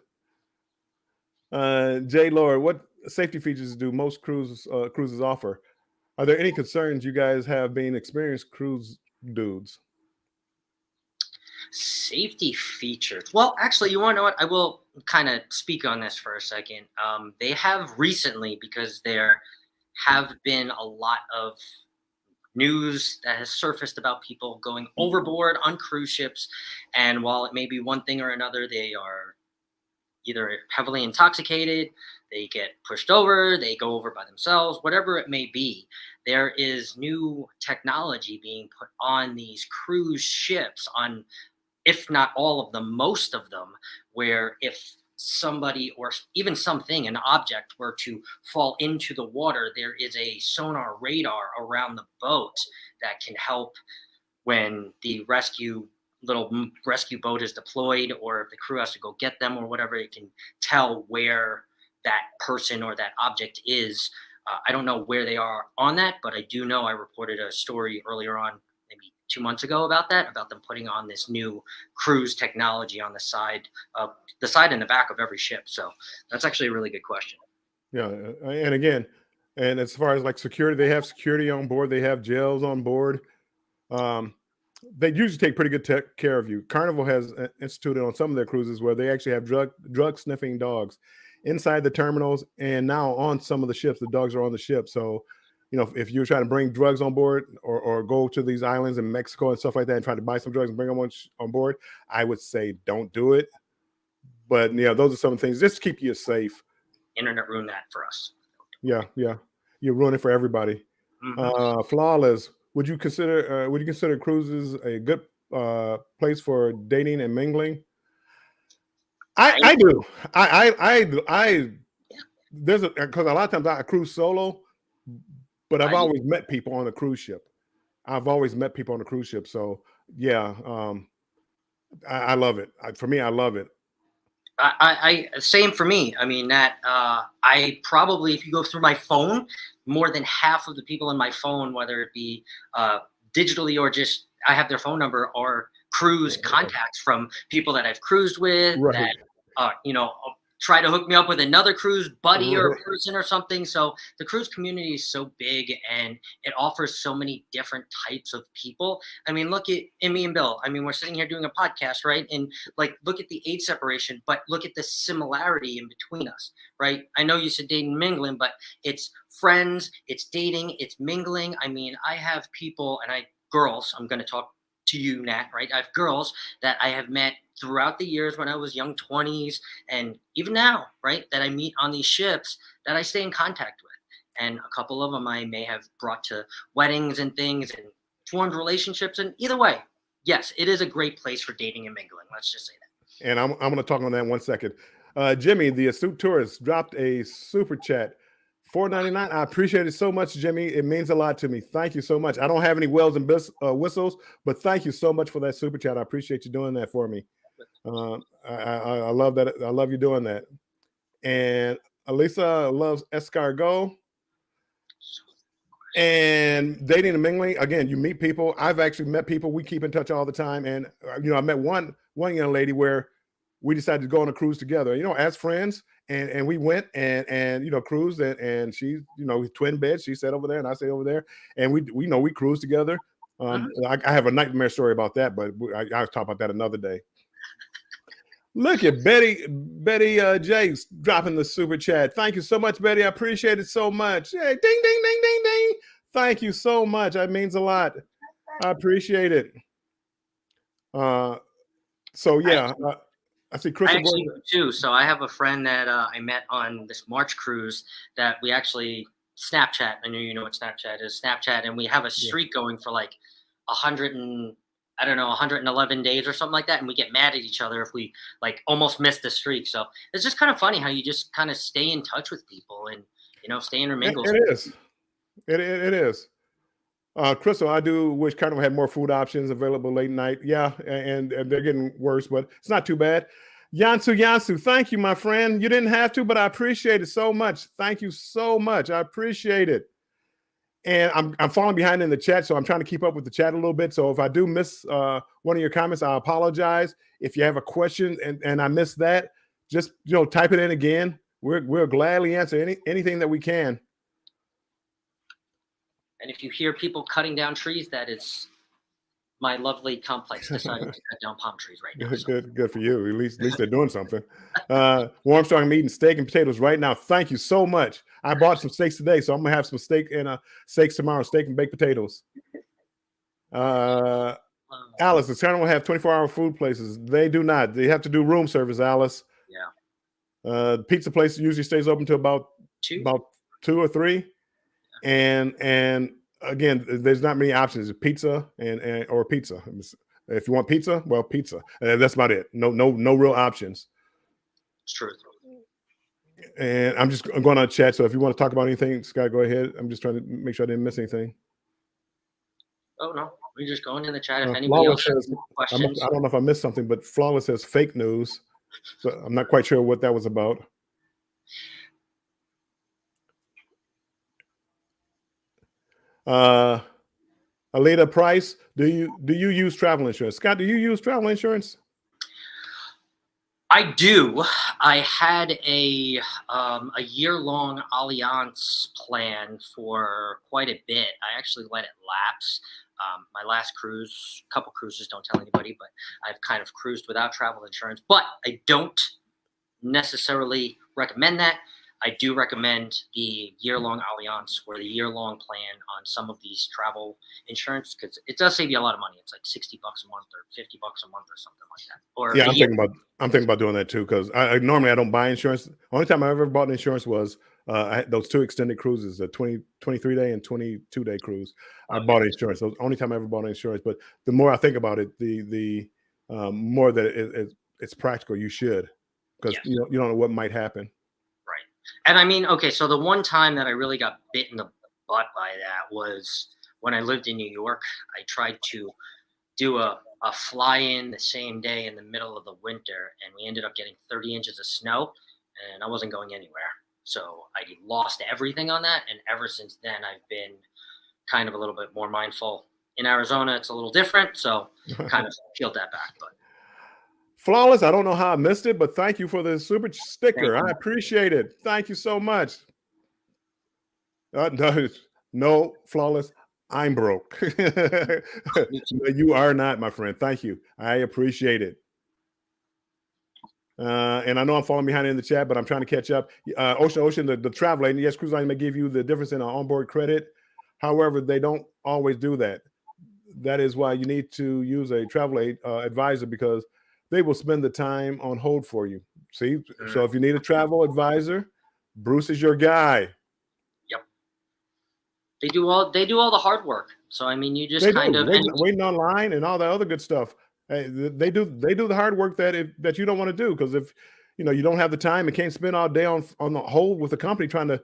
Jay Lord, what safety features do most cruises offer? Are there any concerns you guys have being experienced cruise dudes? Safety features. Well, actually, you want to know what? I will kind of speak on this for a second. They have recently, because there have been a lot of news that has surfaced about people going overboard on cruise ships. And while it may be one thing or another, they are either heavily intoxicated, they get pushed over, they go over by themselves, whatever it may be. There is new technology being put on these cruise ships, on, if not all of them, most of them, where if somebody or even something, an object, were to fall into the water, there is a sonar radar around the boat that can help when the rescue boat is deployed, or if the crew has to go get them or whatever. It can tell where that person or that object is. I don't know where they are on that, but I do know I reported a story earlier on, maybe 2 months ago, about them putting on this new cruise technology on the side and the back of every ship. So that's actually a really good question. Yeah, and again, and as far as like security, they have security on board. They have jails on board. They usually take pretty good care of you. Carnival has instituted on some of their cruises where they actually have drug sniffing dogs inside the terminals, and now on some of the ships, the dogs are on the ship. So, if you're trying to bring drugs on board or go to these islands in Mexico and stuff like that and try to buy some drugs and bring them on board, I would say don't do it. But those are some of the things just to keep you safe. Internet ruined that for us. Yeah, you ruin it for everybody. Mm-hmm. Flawless. Would you consider cruises a good place for dating and mingling? I do. I because a lot of times I cruise solo, but I've always met people on a cruise ship. So yeah, I love it. For me, I love it. I same for me. I mean, that I probably, if you go through my phone, more than half of the people in my phone, whether it be digitally or just I have their phone number, or cruise contacts from people that I've cruised with, Right. that try to hook me up with another cruise buddy or person or something. So the cruise community is so big, and it offers so many different types of people. I mean, look at me and Bill. I mean, we're sitting here doing a podcast, right? And look at the age separation, but look at the similarity in between us, right? I know you said dating and mingling, but it's friends, it's dating, it's mingling. I mean, I have people girls, I'm going to talk to you, Nat, right? I have girls that I have met throughout the years when I was young 20s, and even now, right, that I meet on these ships that I stay in contact with. And a couple of them I may have brought to weddings and things and formed relationships. And either way, yes, it is a great place for dating and mingling. Let's just say that. And I'm going to talk on that in 1 second. Jimmy, the astute tourist, dropped a super chat. $4.99. I appreciate it so much, Jimmy. It means a lot to me. Thank you so much. I don't have any wells and whistles, but thank you so much for that super chat. I appreciate you doing that for me. I love that. I love you doing that. And Elisa loves escargot. And dating and mingling, again, you meet people. I've actually met people. We keep in touch all the time. And I met one young lady where we decided to go on a cruise together, as friends. And we went and cruised, and she, twin beds. She sat over there and I sat over there, and we cruised together. I have a nightmare story about that, but I'll talk about that another day. Look at Betty Jakes dropping the super chat. Thank you so much, Betty. I appreciate it so much. Hey, ding, ding, ding, ding, ding. Thank you so much. That means a lot. I appreciate it. So yeah. I see Chris. I actually do too. So I have a friend that I met on this March cruise that we actually Snapchat. I know you know what Snapchat is. Snapchat, and we have a streak going for 111 days or something like that, and we get mad at each other if we almost miss the streak. So it's just kind of funny how you just kind of stay in touch with people and stay intermingled. It is. It is. Crystal, I do wish Carnival had more food options available late night. Yeah, and they're getting worse, but it's not too bad. Yansu, thank you, my friend. You didn't have to, but I appreciate it so much. Thank you so much. I appreciate it. And I'm falling behind in the chat, so I'm trying to keep up with the chat a little bit. So if I do miss one of your comments, I apologize. If you have a question and I missed that, just type it in again. We'll gladly answer anything that we can. And if you hear people cutting down trees, that is my lovely complex deciding to cut down palm trees right now. Good for you. At least they're doing something. Warmstrong, I'm eating steak and potatoes right now. Thank you so much. I bought some steaks today, so I'm gonna have some steak and steaks tomorrow. Steak and baked potatoes. Alice, the Carnival have 24-hour food places. They do not. They have to do room service, Alice. Yeah. The pizza place usually stays open to about 2 or 3. And again, there's not many options. Pizza or pizza. If you want pizza, well, pizza. That's about it. No real options. It's true. And I'm just going on chat. So if you want to talk about anything, Scott, go ahead. I'm just trying to make sure I didn't miss anything. Oh no, we're just going in the chat. If anybody Flawless else has says, questions, I don't know if I missed something, but Flawless says fake news. So I'm not quite sure what that was about. Alita Price, do you use travel insurance? Scott, do you use travel insurance? I do. I had a year-long Allianz plan for quite a bit. I actually let it lapse. My last cruise, couple cruises, don't tell anybody, but I've kind of cruised without travel insurance. But I don't necessarily recommend that. I do recommend the year-long Allianz or the year-long plan on some of these travel insurance because it does save you a lot of money. It's like $60 a month or $50 a month or something like that. Or yeah, I'm thinking about doing that too because I normally I don't buy insurance. Only time I ever bought insurance was I had those 2 extended cruises, a 23-day and 22-day cruise. I bought insurance. So only time I ever bought insurance. But the more I think about it, the more that it's practical. You should because you don't know what might happen. And I mean, okay, so the one time that I really got bit in the butt by that was when I lived in New York. I tried to do a fly-in the same day in the middle of the winter, and we ended up getting 30 inches of snow, and I wasn't going anywhere. So I lost everything on that, and ever since then, I've been kind of a little bit more mindful. In Arizona, it's a little different, so kind of peeled that back. But Flawless, I don't know how I missed it, but thank you for the super sticker. I appreciate it. Thank you so much. No, Flawless, I'm broke. You are not, my friend. Thank you. I appreciate it. And I know I'm falling behind in the chat, but I'm trying to catch up. Ocean, the travel agent, yes, cruise line may give you the difference in onboard credit. However, they don't always do that. That is why you need to use a travel advisor because they will spend the time on hold for you. See, so if you need a travel advisor, Bruce is your guy. Yep. They do all the hard work. So I mean, you just waiting online and all that other good stuff. They do the hard work that you don't want to do because if you don't have the time and can't spend all day on the hold with the company trying to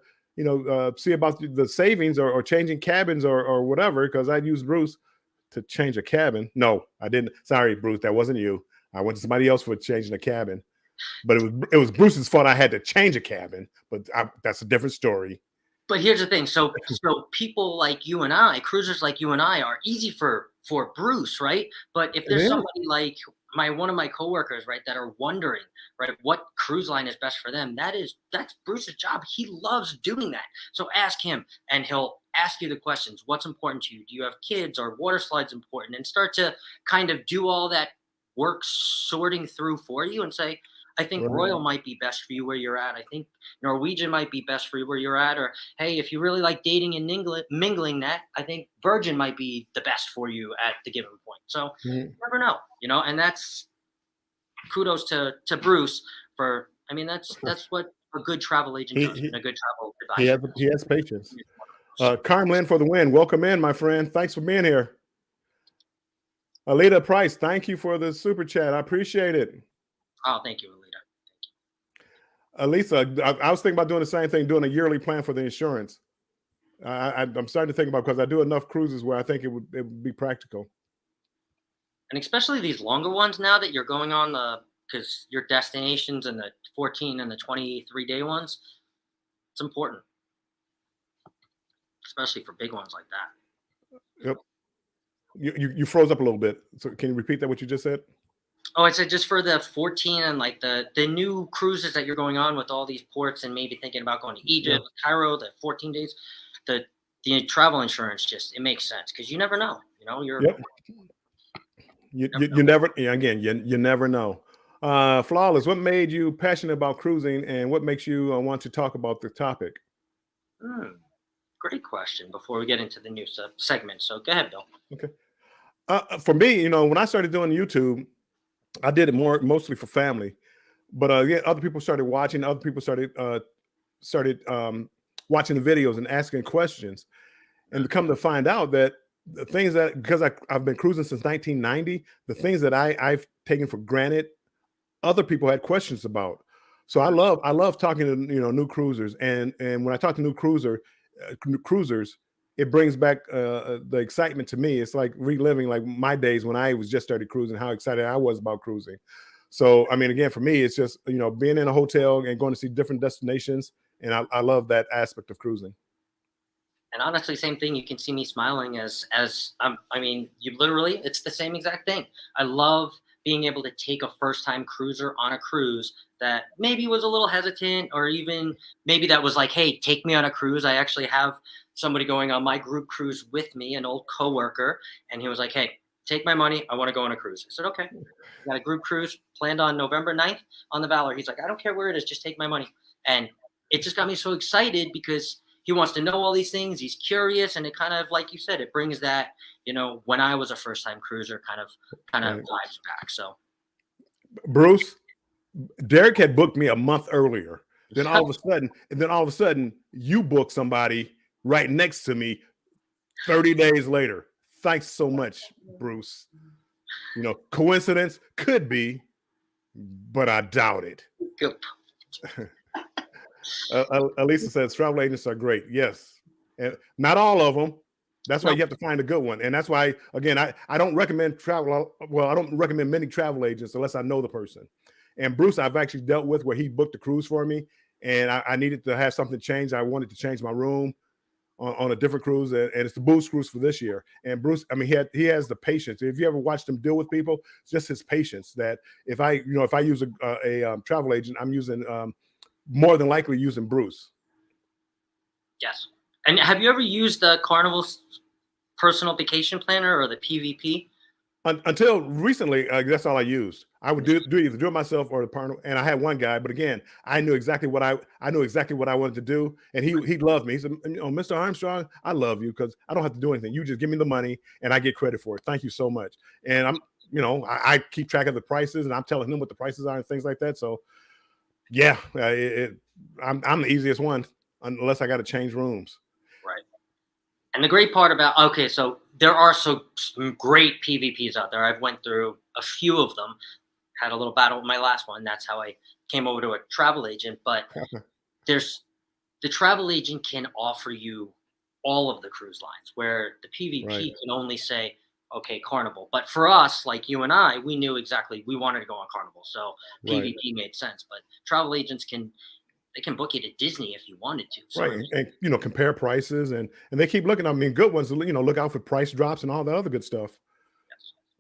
see about the savings or changing cabins or whatever. Because I used Bruce to change a cabin. No, I didn't. Sorry, Bruce, that wasn't you. I went to somebody else for changing a cabin, but it was Bruce's fault. I had to change a cabin, but that's a different story. But here's the thing: so people like you and I, cruisers like you and I, are easy for Bruce, right? But if there's somebody like one of my coworkers, right, that are wondering, right, what cruise line is best for them, that's Bruce's job. He loves doing that. So ask him, and he'll ask you the questions. What's important to you? Do you have kids? Are water slides important? And start to kind of do all that work sorting through for you and say, I think Royal might be best for you where you're at. I think Norwegian might be best for you where you're at. Or, hey, if you really like dating and mingling that, I think Virgin might be the best for you at the given point. So you never know, and that's kudos to Bruce for, I mean, that's what a good travel agent does and a good travel advisor. He has patience. Carmlin for the win. Welcome in, my friend. Thanks for being here. Alita Price, thank you for the super chat. I appreciate it. Oh, thank you, Alita. Elisa, I was thinking about doing the same thing, doing a yearly plan for the insurance. I'm starting to think about because I do enough cruises where I think it would be practical. And especially these longer ones now that you're going on because your destinations and the 14 and the 23-day ones, it's important, especially for big ones like that. Yep. You froze up a little bit. So can you repeat that, what you just said? Oh, I said just for the 14 and like the new cruises that you're going on with all these ports and maybe thinking about going to Egypt, Cairo, the 14 days, the travel insurance it makes sense because you never know. You never know. Flawless, what made you passionate about cruising and what makes you want to talk about the topic? Great question before we get into the new segment. So go ahead, Bill. Okay. For me, when I started doing YouTube, I did it mostly for family, but other people started watching. Other people started watching the videos and asking questions, and come to find out that the things that because I've been cruising since 1990, the things that I've taken for granted, other people had questions about. So I love talking to new cruisers, and when I talk to cruisers, it brings back the excitement to me. It's like reliving like my days when I was just started cruising, how excited I was about cruising. So I mean, again, for me, it's just being in a hotel and going to see different destinations, and I love that aspect of cruising. And honestly, same thing. You can see me smiling I mean, you literally, it's the same exact thing. I love being able to take a first time cruiser on a cruise that maybe was a little hesitant, or even maybe that was like, hey, take me on a cruise. I actually have somebody going on my group cruise with me, an old coworker, and he was like, hey, take my money. I want to go on a cruise. I said, okay. Got a group cruise planned on November 9th on the Valor. He's like, I don't care where it is, just take my money. And it just got me so excited because he wants to know all these things. He's curious, and it kind of, like you said, it brings that, when I was a first-time cruiser kind of Right. vibes back. So, Bruce, Derek had booked me a month earlier. Then all of a sudden, you booked somebody right next to me 30 days later. Thanks so much, Bruce. Coincidence could be, but I doubt it. good. Elisa says travel agents are great. Yes, and not all of them. That's why you have to find a good one, and that's why, again, I don't recommend travel. Well, I don't recommend many travel agents unless I know the person. And Bruce, I've actually dealt with where he booked a cruise for me, and I needed to have something changed. I wanted to change my room on a different cruise, and it's the Boost cruise for this year. And Bruce, I mean, he has the patience. If you ever watched him deal with people, it's just his patience that if I use a travel agent, I'm using more than likely using Bruce. Yes. And have you ever used the Carnival's personal vacation planner or the PVP? Until recently, that's all I used. I would either do it myself or the partner. And I had one guy, but again, I knew exactly what I wanted to do, and he loved me. He said, Mr. Armstrong, I love you because I don't have to do anything. You just give me the money, and I get credit for it. Thank you so much. And I keep track of the prices, and I'm telling him what the prices are and things like that. So, yeah, I'm the easiest one unless I got to change rooms. Right. And the great part about, okay, so there are some great PVPs out there. I've went through a few of them, had a little battle with my last one. That's how I came over to a travel agent. But the travel agent can offer you all of the cruise lines, where the PVP can only say, okay, Carnival. But for us, like you and I, we knew exactly we wanted to go on Carnival. So PVP made sense. But travel agents can book you to Disney if you wanted to. So, right. And compare prices, and they keep looking. I mean, good ones, look out for price drops and all that other good stuff.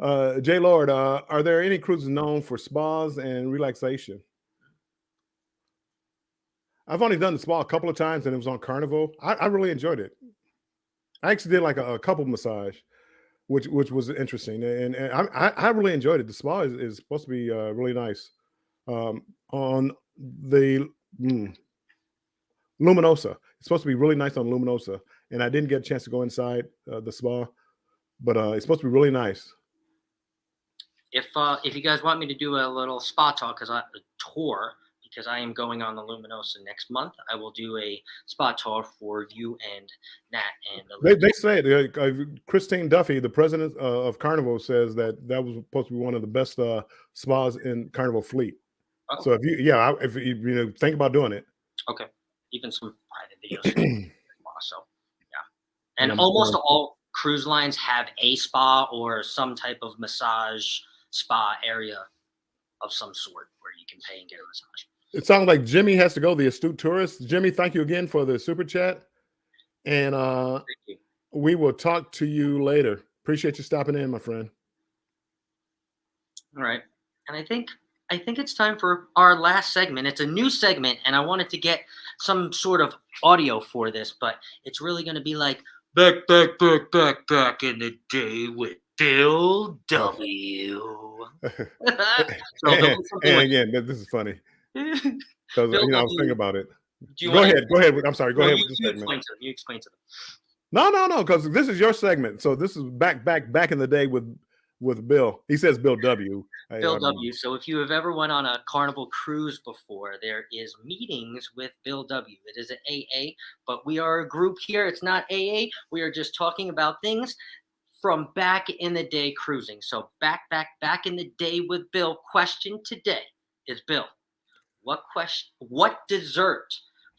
yes. Jay Lord, are there any cruises known for spas and relaxation? I've only done the spa a couple of times, and it was on Carnival. I really enjoyed it. I actually did like a couple massage, which was interesting, and I really enjoyed it. The spa is supposed to be really nice. On the Luminosa, it's supposed to be really nice on Luminosa, and I didn't get a chance to go inside the spa, but it's supposed to be really nice. If you guys want me to do a little spa talk, because I am going on the Luminosa next month, I will do a spa tour for you and Nat. And they say Christine Duffy, the president of Carnival, says that was supposed to be one of the best spas in Carnival fleet. Oh. So if you think about doing it, okay, even some private videos. So yeah, and almost all cruise lines have a spa or some type of massage spa area of some sort where you can pay and get a massage. It sounds like Jimmy has to go, the astute tourist. Jimmy, thank you again for the super chat. And we will talk to you later. Appreciate you stopping in, my friend. All right. And I think it's time for our last segment. It's a new segment, and I wanted to get some sort of audio for this, but it's really going to be like back in the day with Bill W. And again, this is funny. Because I was thinking about it. Go ahead. I'm sorry. Go ahead with the segment. You explain to them. No, because this is your segment. So this is back in the day with Bill. He says Bill W. Bill W. So if you have ever went on a Carnival cruise before, there is meetings with Bill W. It is an AA, but we are a group here. It's not AA. We are just talking about things from back in the day cruising. So back in the day with Bill. Question today is, Bill, What dessert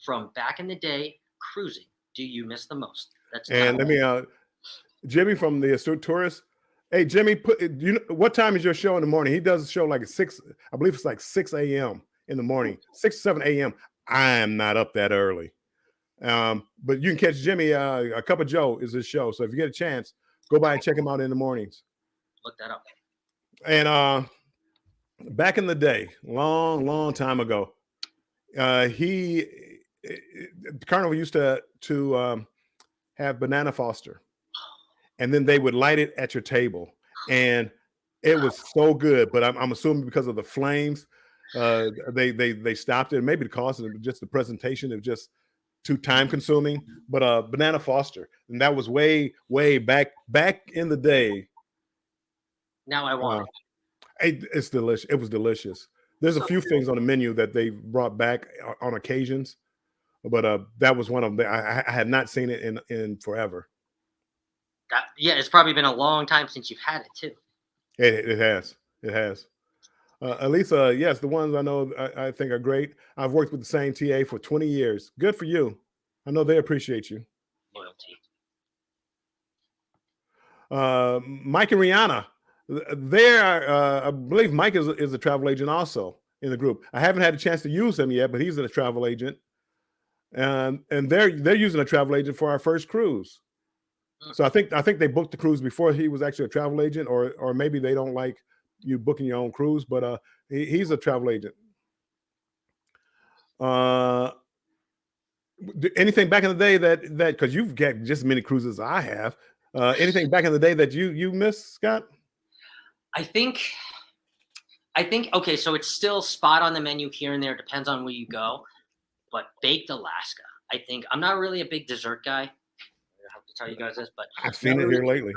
from back in the day cruising do you miss the most? That's And let me, Jimmy from the Astute Tourist. Hey, Jimmy, what time is your show in the morning? He does a show like at 6, I believe it's like 6 a.m. in the morning, 6 7 a.m. I am not up that early. But you can catch Jimmy, A Cup of Joe is his show. So if you get a chance, go by and check him out in the mornings. Look that up. And back in the day, long time ago, Carnival used to have Banana Foster, and then they would light it at your table, and it was so good. But I'm assuming because of the flames, they stopped it. Maybe the cost of just the presentation is just too time consuming. But Banana Foster, and that was way back in the day. Now I want it. It's delicious. It was delicious. There's a few things on the menu that they brought back on occasions, but that was one of them. I had not seen it in forever. It's probably been a long time since you've had it too. It has. Elisa, yes, the ones I know I think are great. I've worked with the same TA for 20 years. Good for you. I know they appreciate you. Loyalty. Mike and Rihanna. I believe Mike is a travel agent also in the group. I haven't had a chance to use him yet, but he's a travel agent, and they're using a travel agent for our first cruise. So I think they booked the cruise before he was actually a travel agent, or maybe they don't like you booking your own cruise, but he's a travel agent. Anything back in the day that because you've got just as many cruises as I have. Anything back in the day that you miss, Scott? I think okay, so it's still spot on the menu here and there, depends on where you go. But baked Alaska. I think I'm not really a big dessert guy. I have to tell you guys this, but I've seen it here lately.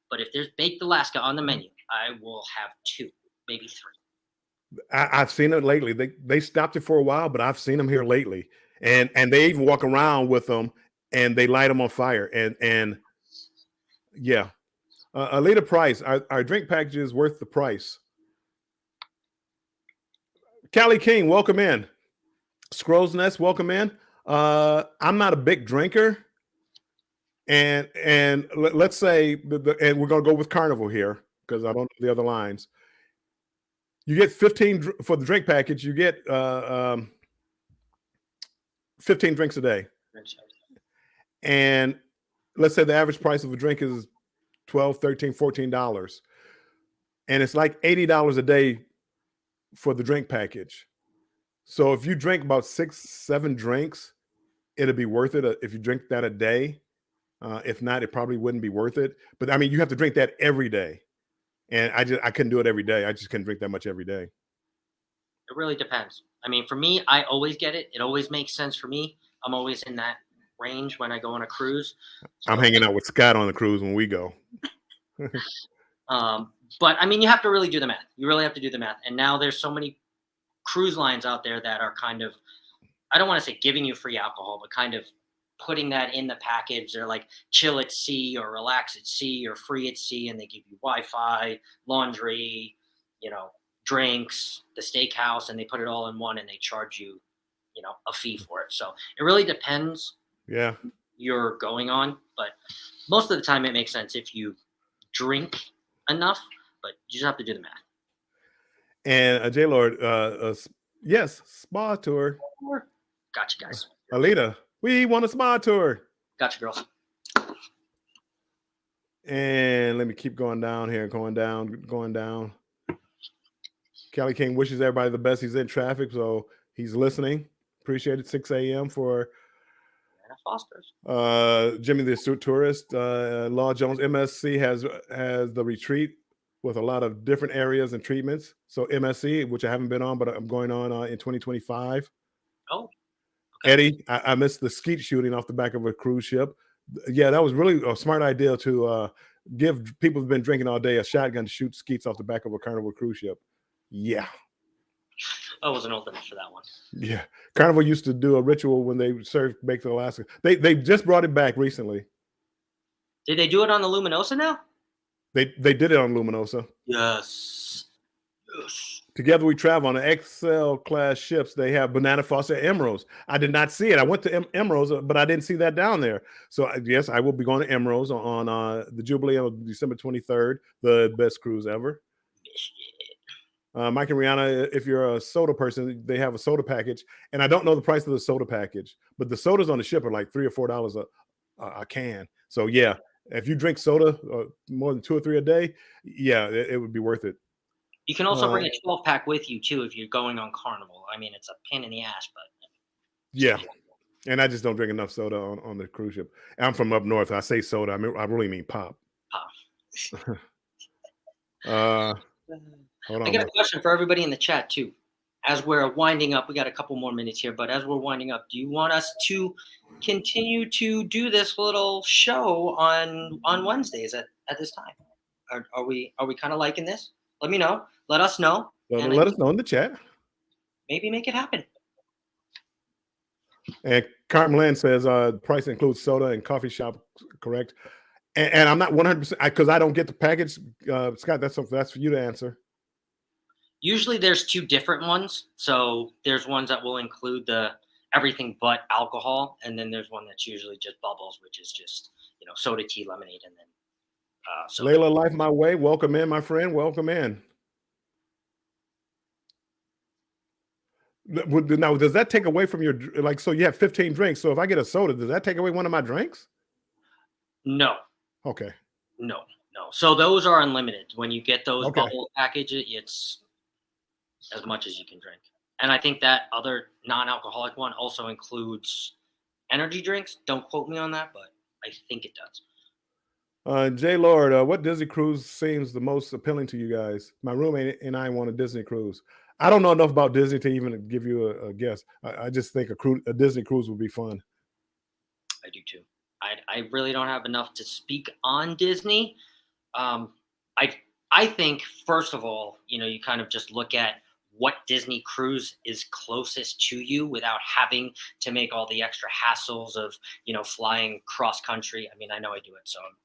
But if there's baked Alaska on the menu, I will have 2, maybe 3. I've seen it lately. They stopped it for a while, but I've seen them here lately, and they even walk around with them, and they light them on fire, and yeah. Alita Price, our drink package is worth the price. Callie King, welcome in. Scrolls Nest, welcome in. I'm not a big drinker, and let's say and we're gonna go with Carnival here because I don't know the other lines. You get 15 for the drink package. You get 15 drinks a day, and let's say the average price of a drink is $12, $13, $14, and it's like $80 a day for the drink package. So if you drink about 6, 7 drinks, it'll be worth it if you drink that a day. If not, it probably wouldn't be worth it. But I mean, you have to drink that every day, and I couldn't do it every day. I just couldn't drink that much every day. It really depends. I mean, for me, I always get it. It always makes sense for me. I'm always in that range when I go on a cruise. So I'm hanging out with Scott on the cruise when we go. But I mean, you have to really do the math. You really have to do the math. And now there's so many cruise lines out there that are kind of, I don't want to say giving you free alcohol, but kind of putting that in the package. They're like chill at sea or relax at sea or free at sea. And they give you Wi-Fi, laundry, drinks, the steakhouse, and they put it all in one and they charge you, a fee for it. So it really depends. Yeah. You're going on, but most of the time it makes sense if you drink enough, but you just have to do the math. And J Lord, yes, spa tour. Gotcha, guys. Alita, we want a spa tour. Gotcha, girls. And let me keep going down here, going down. Kelly King wishes everybody the best. He's in traffic, so he's listening. Appreciate it. 6 a.m. for Foster's. Jimmy the Astute Tourist. Law Jones MSC has the retreat with a lot of different areas and treatments. So MSC, which I haven't been on, but I'm going on in 2025. Oh, okay. Eddie, I missed the skeet shooting off the back of a cruise ship. Yeah, that was really a smart idea to give people who've been drinking all day a shotgun to shoot skeets off the back of a Carnival cruise ship. Yeah. I wasn't old enough for that one. Yeah. Carnival used to do a ritual when they served baked Alaska. They just brought it back recently. Did they do it on the Luminosa now? They did it on Luminosa. Yes. Together we travel on the XL class ships. They have Banana Foster Emeralds. I did not see it. I went to Emeralds, but I didn't see that down there. So yes, I will be going to Emeralds on the Jubilee on December 23rd, the best cruise ever. Mike and Rihanna, if you're a soda person, they have a soda package, and I don't know the price of the soda package, but the sodas on the ship are like $3 or $4 a can. So yeah, if you drink soda more than 2 or 3 a day, yeah, it would be worth it. You can also bring a 12-pack with you too if you're going on Carnival. I mean, it's a pain in the ass, but yeah. And I just don't drink enough soda on the cruise ship. I'm from up north. I say soda. I mean, I really mean pop. Hold on. I got a question for everybody in the chat too. As we're winding up, we got a couple more minutes here, but as we're winding up, do you want us to continue to do this little show on Wednesdays at this time? Are we kind of liking this? Let me know. Let us know. Let us know in the chat. Maybe make it happen. And Carmen says price includes soda and coffee shop, correct? And I'm not 100% because I don't get the package. Scott, that's for you to answer. Usually there's 2 different ones. So there's ones that will include the everything but alcohol, and then there's one that's usually just bubbles, which is just soda, tea, lemonade, and then soda. Layla, Life My Way, welcome in, my friend. Welcome in. Now, does that take away from your so you have 15 drinks? So if I get a soda, does that take away one of my drinks? No. Okay. No. So those are unlimited. When you get those bubble packages, it's as much as you can drink. And I think that other non-alcoholic one also includes energy drinks. Don't quote me on that, but I think it does. Jay Lord, what Disney cruise seems the most appealing to you guys? My roommate and I want a Disney cruise. I don't know enough about Disney to even give you a guess. I just think a Disney cruise would be fun. I do too. I really don't have enough to speak on Disney. I think first of all, you kind of just look at what Disney cruise is closest to you without having to make all the extra hassles of flying cross country. I mean, I know I do it, so I'm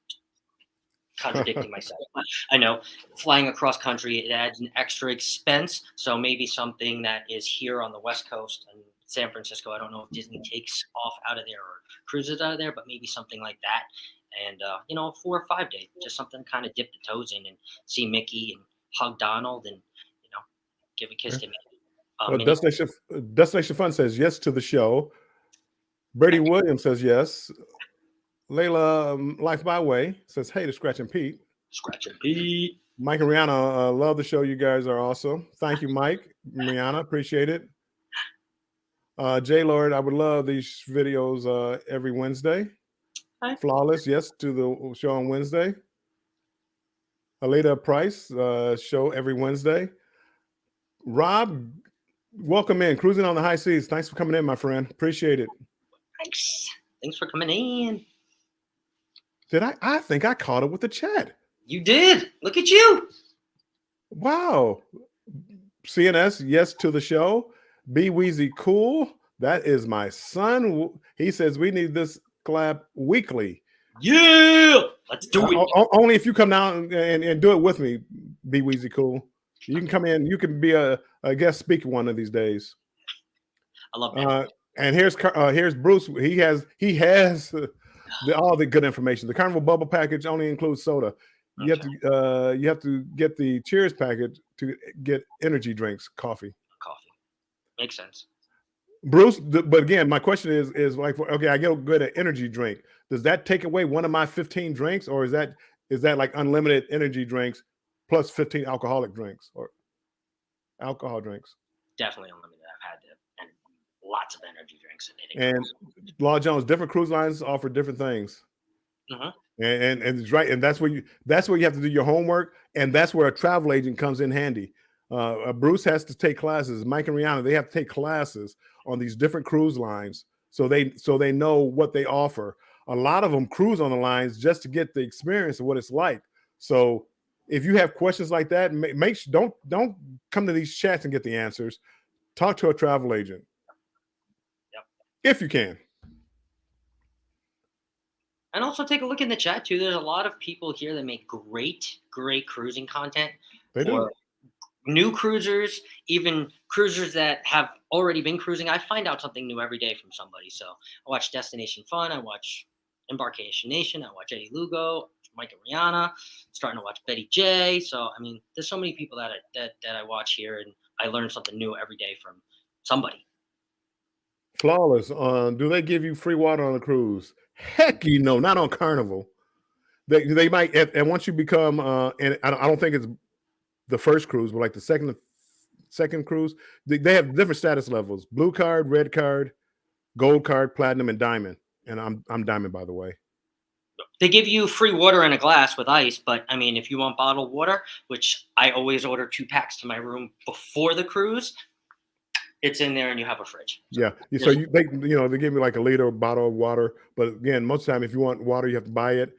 contradicting myself. I know flying across country, it adds an extra expense. So maybe something that is here on the West Coast and San Francisco. I don't know if Disney takes off out of there or cruises out of there, but maybe something like that. And, 4 or 5 days, just something kind of dip the toes in and see Mickey and hug Donald and, give a kiss to me. Destination Fun says yes to the show. Brady Williams says yes. Layla, Life My Way, says hey to Scratch and Pete. Scratch and Pete. Mike and Rihanna, love the show. You guys are awesome. Thank you, Mike. Rihanna, appreciate it. Jay Lord, I would love these videos every Wednesday. Hi. Flawless, yes to the show on Wednesday. Alita Price, show every Wednesday. Rob, welcome in. Cruising on the High Seas. Thanks for coming in, my friend. Appreciate it. Thanks for coming in. Did I think I caught it with the chat. You did. Look at you. Wow. CNS, yes to the show. Be Weezy Cool. That is my son. He says we need this collab weekly. Yeah. Let's do it. Only if you come down and do it with me, Be Weezy Cool. You can come in. You can be a guest speaker one of these days. I love that. And here's Bruce. He has all the good information. The Carnival Bubble package only includes soda. You have to get the Cheers package to get energy drinks, coffee. Makes sense. Bruce, but again, my question is like, okay, I get good at energy drink. Does that take away one of my 15 drinks, or is that like unlimited energy drinks plus 15 alcoholic drinks or alcohol drinks? Definitely unlimited. I've had it, and lots of energy drinks. And Law Jones, different cruise lines offer different things. Mm-hmm. And it's right, and that's where you have to do your homework, and that's where a travel agent comes in handy. Bruce has to take classes. Mike and Rihanna, they have to take classes on these different cruise lines, so they know what they offer. A lot of them cruise on the lines just to get the experience of what it's like. So if you have questions like that, don't come to these chats and get the answers. Talk to a travel agent. Yep. If you can. And also take a look in the chat too. There's a lot of people here that make great cruising content. They do. new cruisers, even cruisers that have already been cruising. I find out something new every day from somebody. So I watch Destination Fun. I watch Embarkation Nation. I watch Eddie Lugo, Mike and Rihanna. Starting to watch Betty J. So I mean, there's so many people that I watch here, and I learn something new every day from somebody. Flawless. Do they give you free water on a cruise? Heck, not on Carnival. They might, and once you become, and I don't think it's the first cruise, but like the second cruise, they have different status levels: blue card, red card, gold card, platinum, and diamond. And I'm diamond, by the way. They give you free water in a glass with ice, but I mean, if you want bottled water, which I always order 2 packs to my room before the cruise, it's in there and you have a fridge. So they give me like a liter bottle of water, but again, most of the time, if you want water, you have to buy it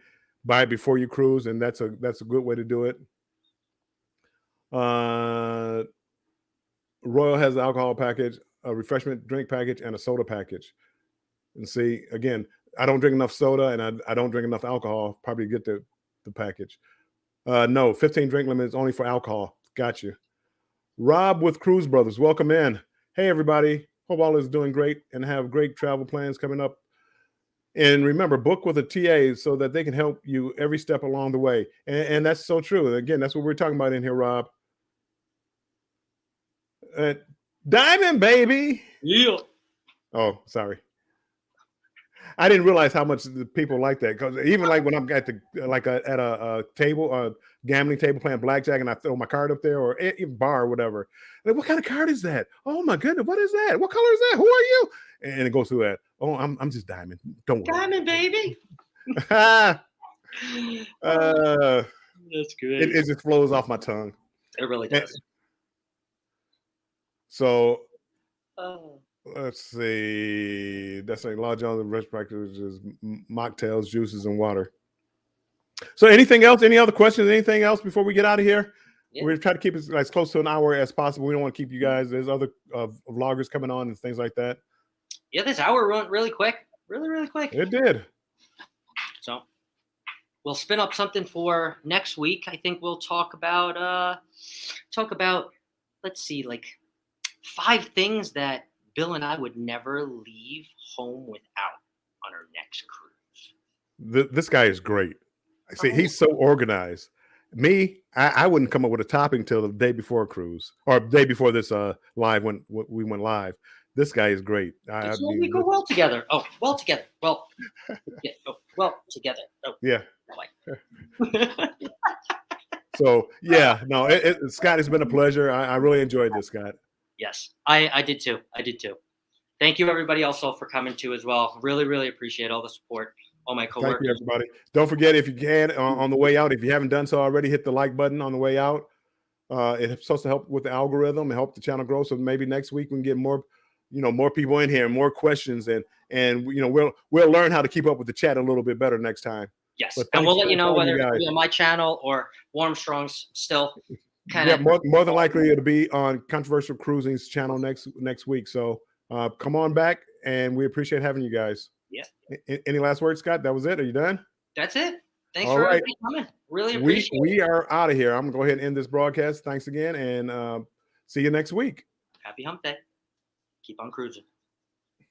before you cruise, and that's a good way to do it. Royal has an alcohol package, a refreshment drink package, and a soda package. And see, again, I don't drink enough soda and I don't drink enough alcohol. Probably get the package. No, 15 drink limit is only for alcohol. Got you. Rob with Cruise Brothers, welcome in. Hey, everybody. Hope all is doing great and have great travel plans coming up. And remember, book with a TA so that they can help you every step along the way. And that's so true. Again, that's what we're talking about in here, Rob. Diamond, baby. Yeah. Oh, sorry. I didn't realize how much the people like that, because even like when I'm at a table, a gambling table playing blackjack, and I throw my card up there, or a bar or whatever. Like, what kind of card is that? Oh my goodness, what is that? What color is that? Who are you? And it goes through that. Oh, I'm just diamond. Don't worry. Diamond, baby. That's good. It just flows off my tongue. It really does. So. Let's see. That's like large on the rest practices, mocktails, juices, and water. So, anything else? Any other questions? Anything else before we get out of here? Yeah. We're trying to keep it as close to an hour as possible. We don't want to keep you guys. There's other vloggers coming on and things like that. Yeah, this hour went really quick. Really, really quick. It did. So, we'll spin up something for next week. I think we'll talk about. Let's see, like 5 things that Bill and I would never leave home without on our next cruise. This guy is great. See, he's so organized. Me, I wouldn't come up with a topping till the day before a cruise, or day before this live when we went live. This guy is great. We go well together. Oh, well together. Well, yeah, well together. Oh, yeah. So yeah, no, Scott, it's been a pleasure. I really enjoyed this, Scott. Yes, I did too. Thank you, everybody, also for coming too as well. Really, really appreciate all the support. All my coworkers. Thank you, everybody. Don't forget, if you can, on the way out, if you haven't done so already, hit the like button on the way out. It's supposed to help with the algorithm and help the channel grow. So maybe next week we can get more people in here and more questions, and we'll learn how to keep up with the chat a little bit better next time. Yes, and we'll let you know whether it's on my channel or Warmstrong's still. More than likely it'll be on Controversial Cruising's channel next week. So come on back, and we appreciate having you guys. Yeah. Any last words, Scott? That was it. Are you done? That's it. Thanks for coming. Really appreciate it. We are out of here. I'm gonna go ahead and end this broadcast. Thanks again, and see you next week. Happy hump day. Keep on cruising.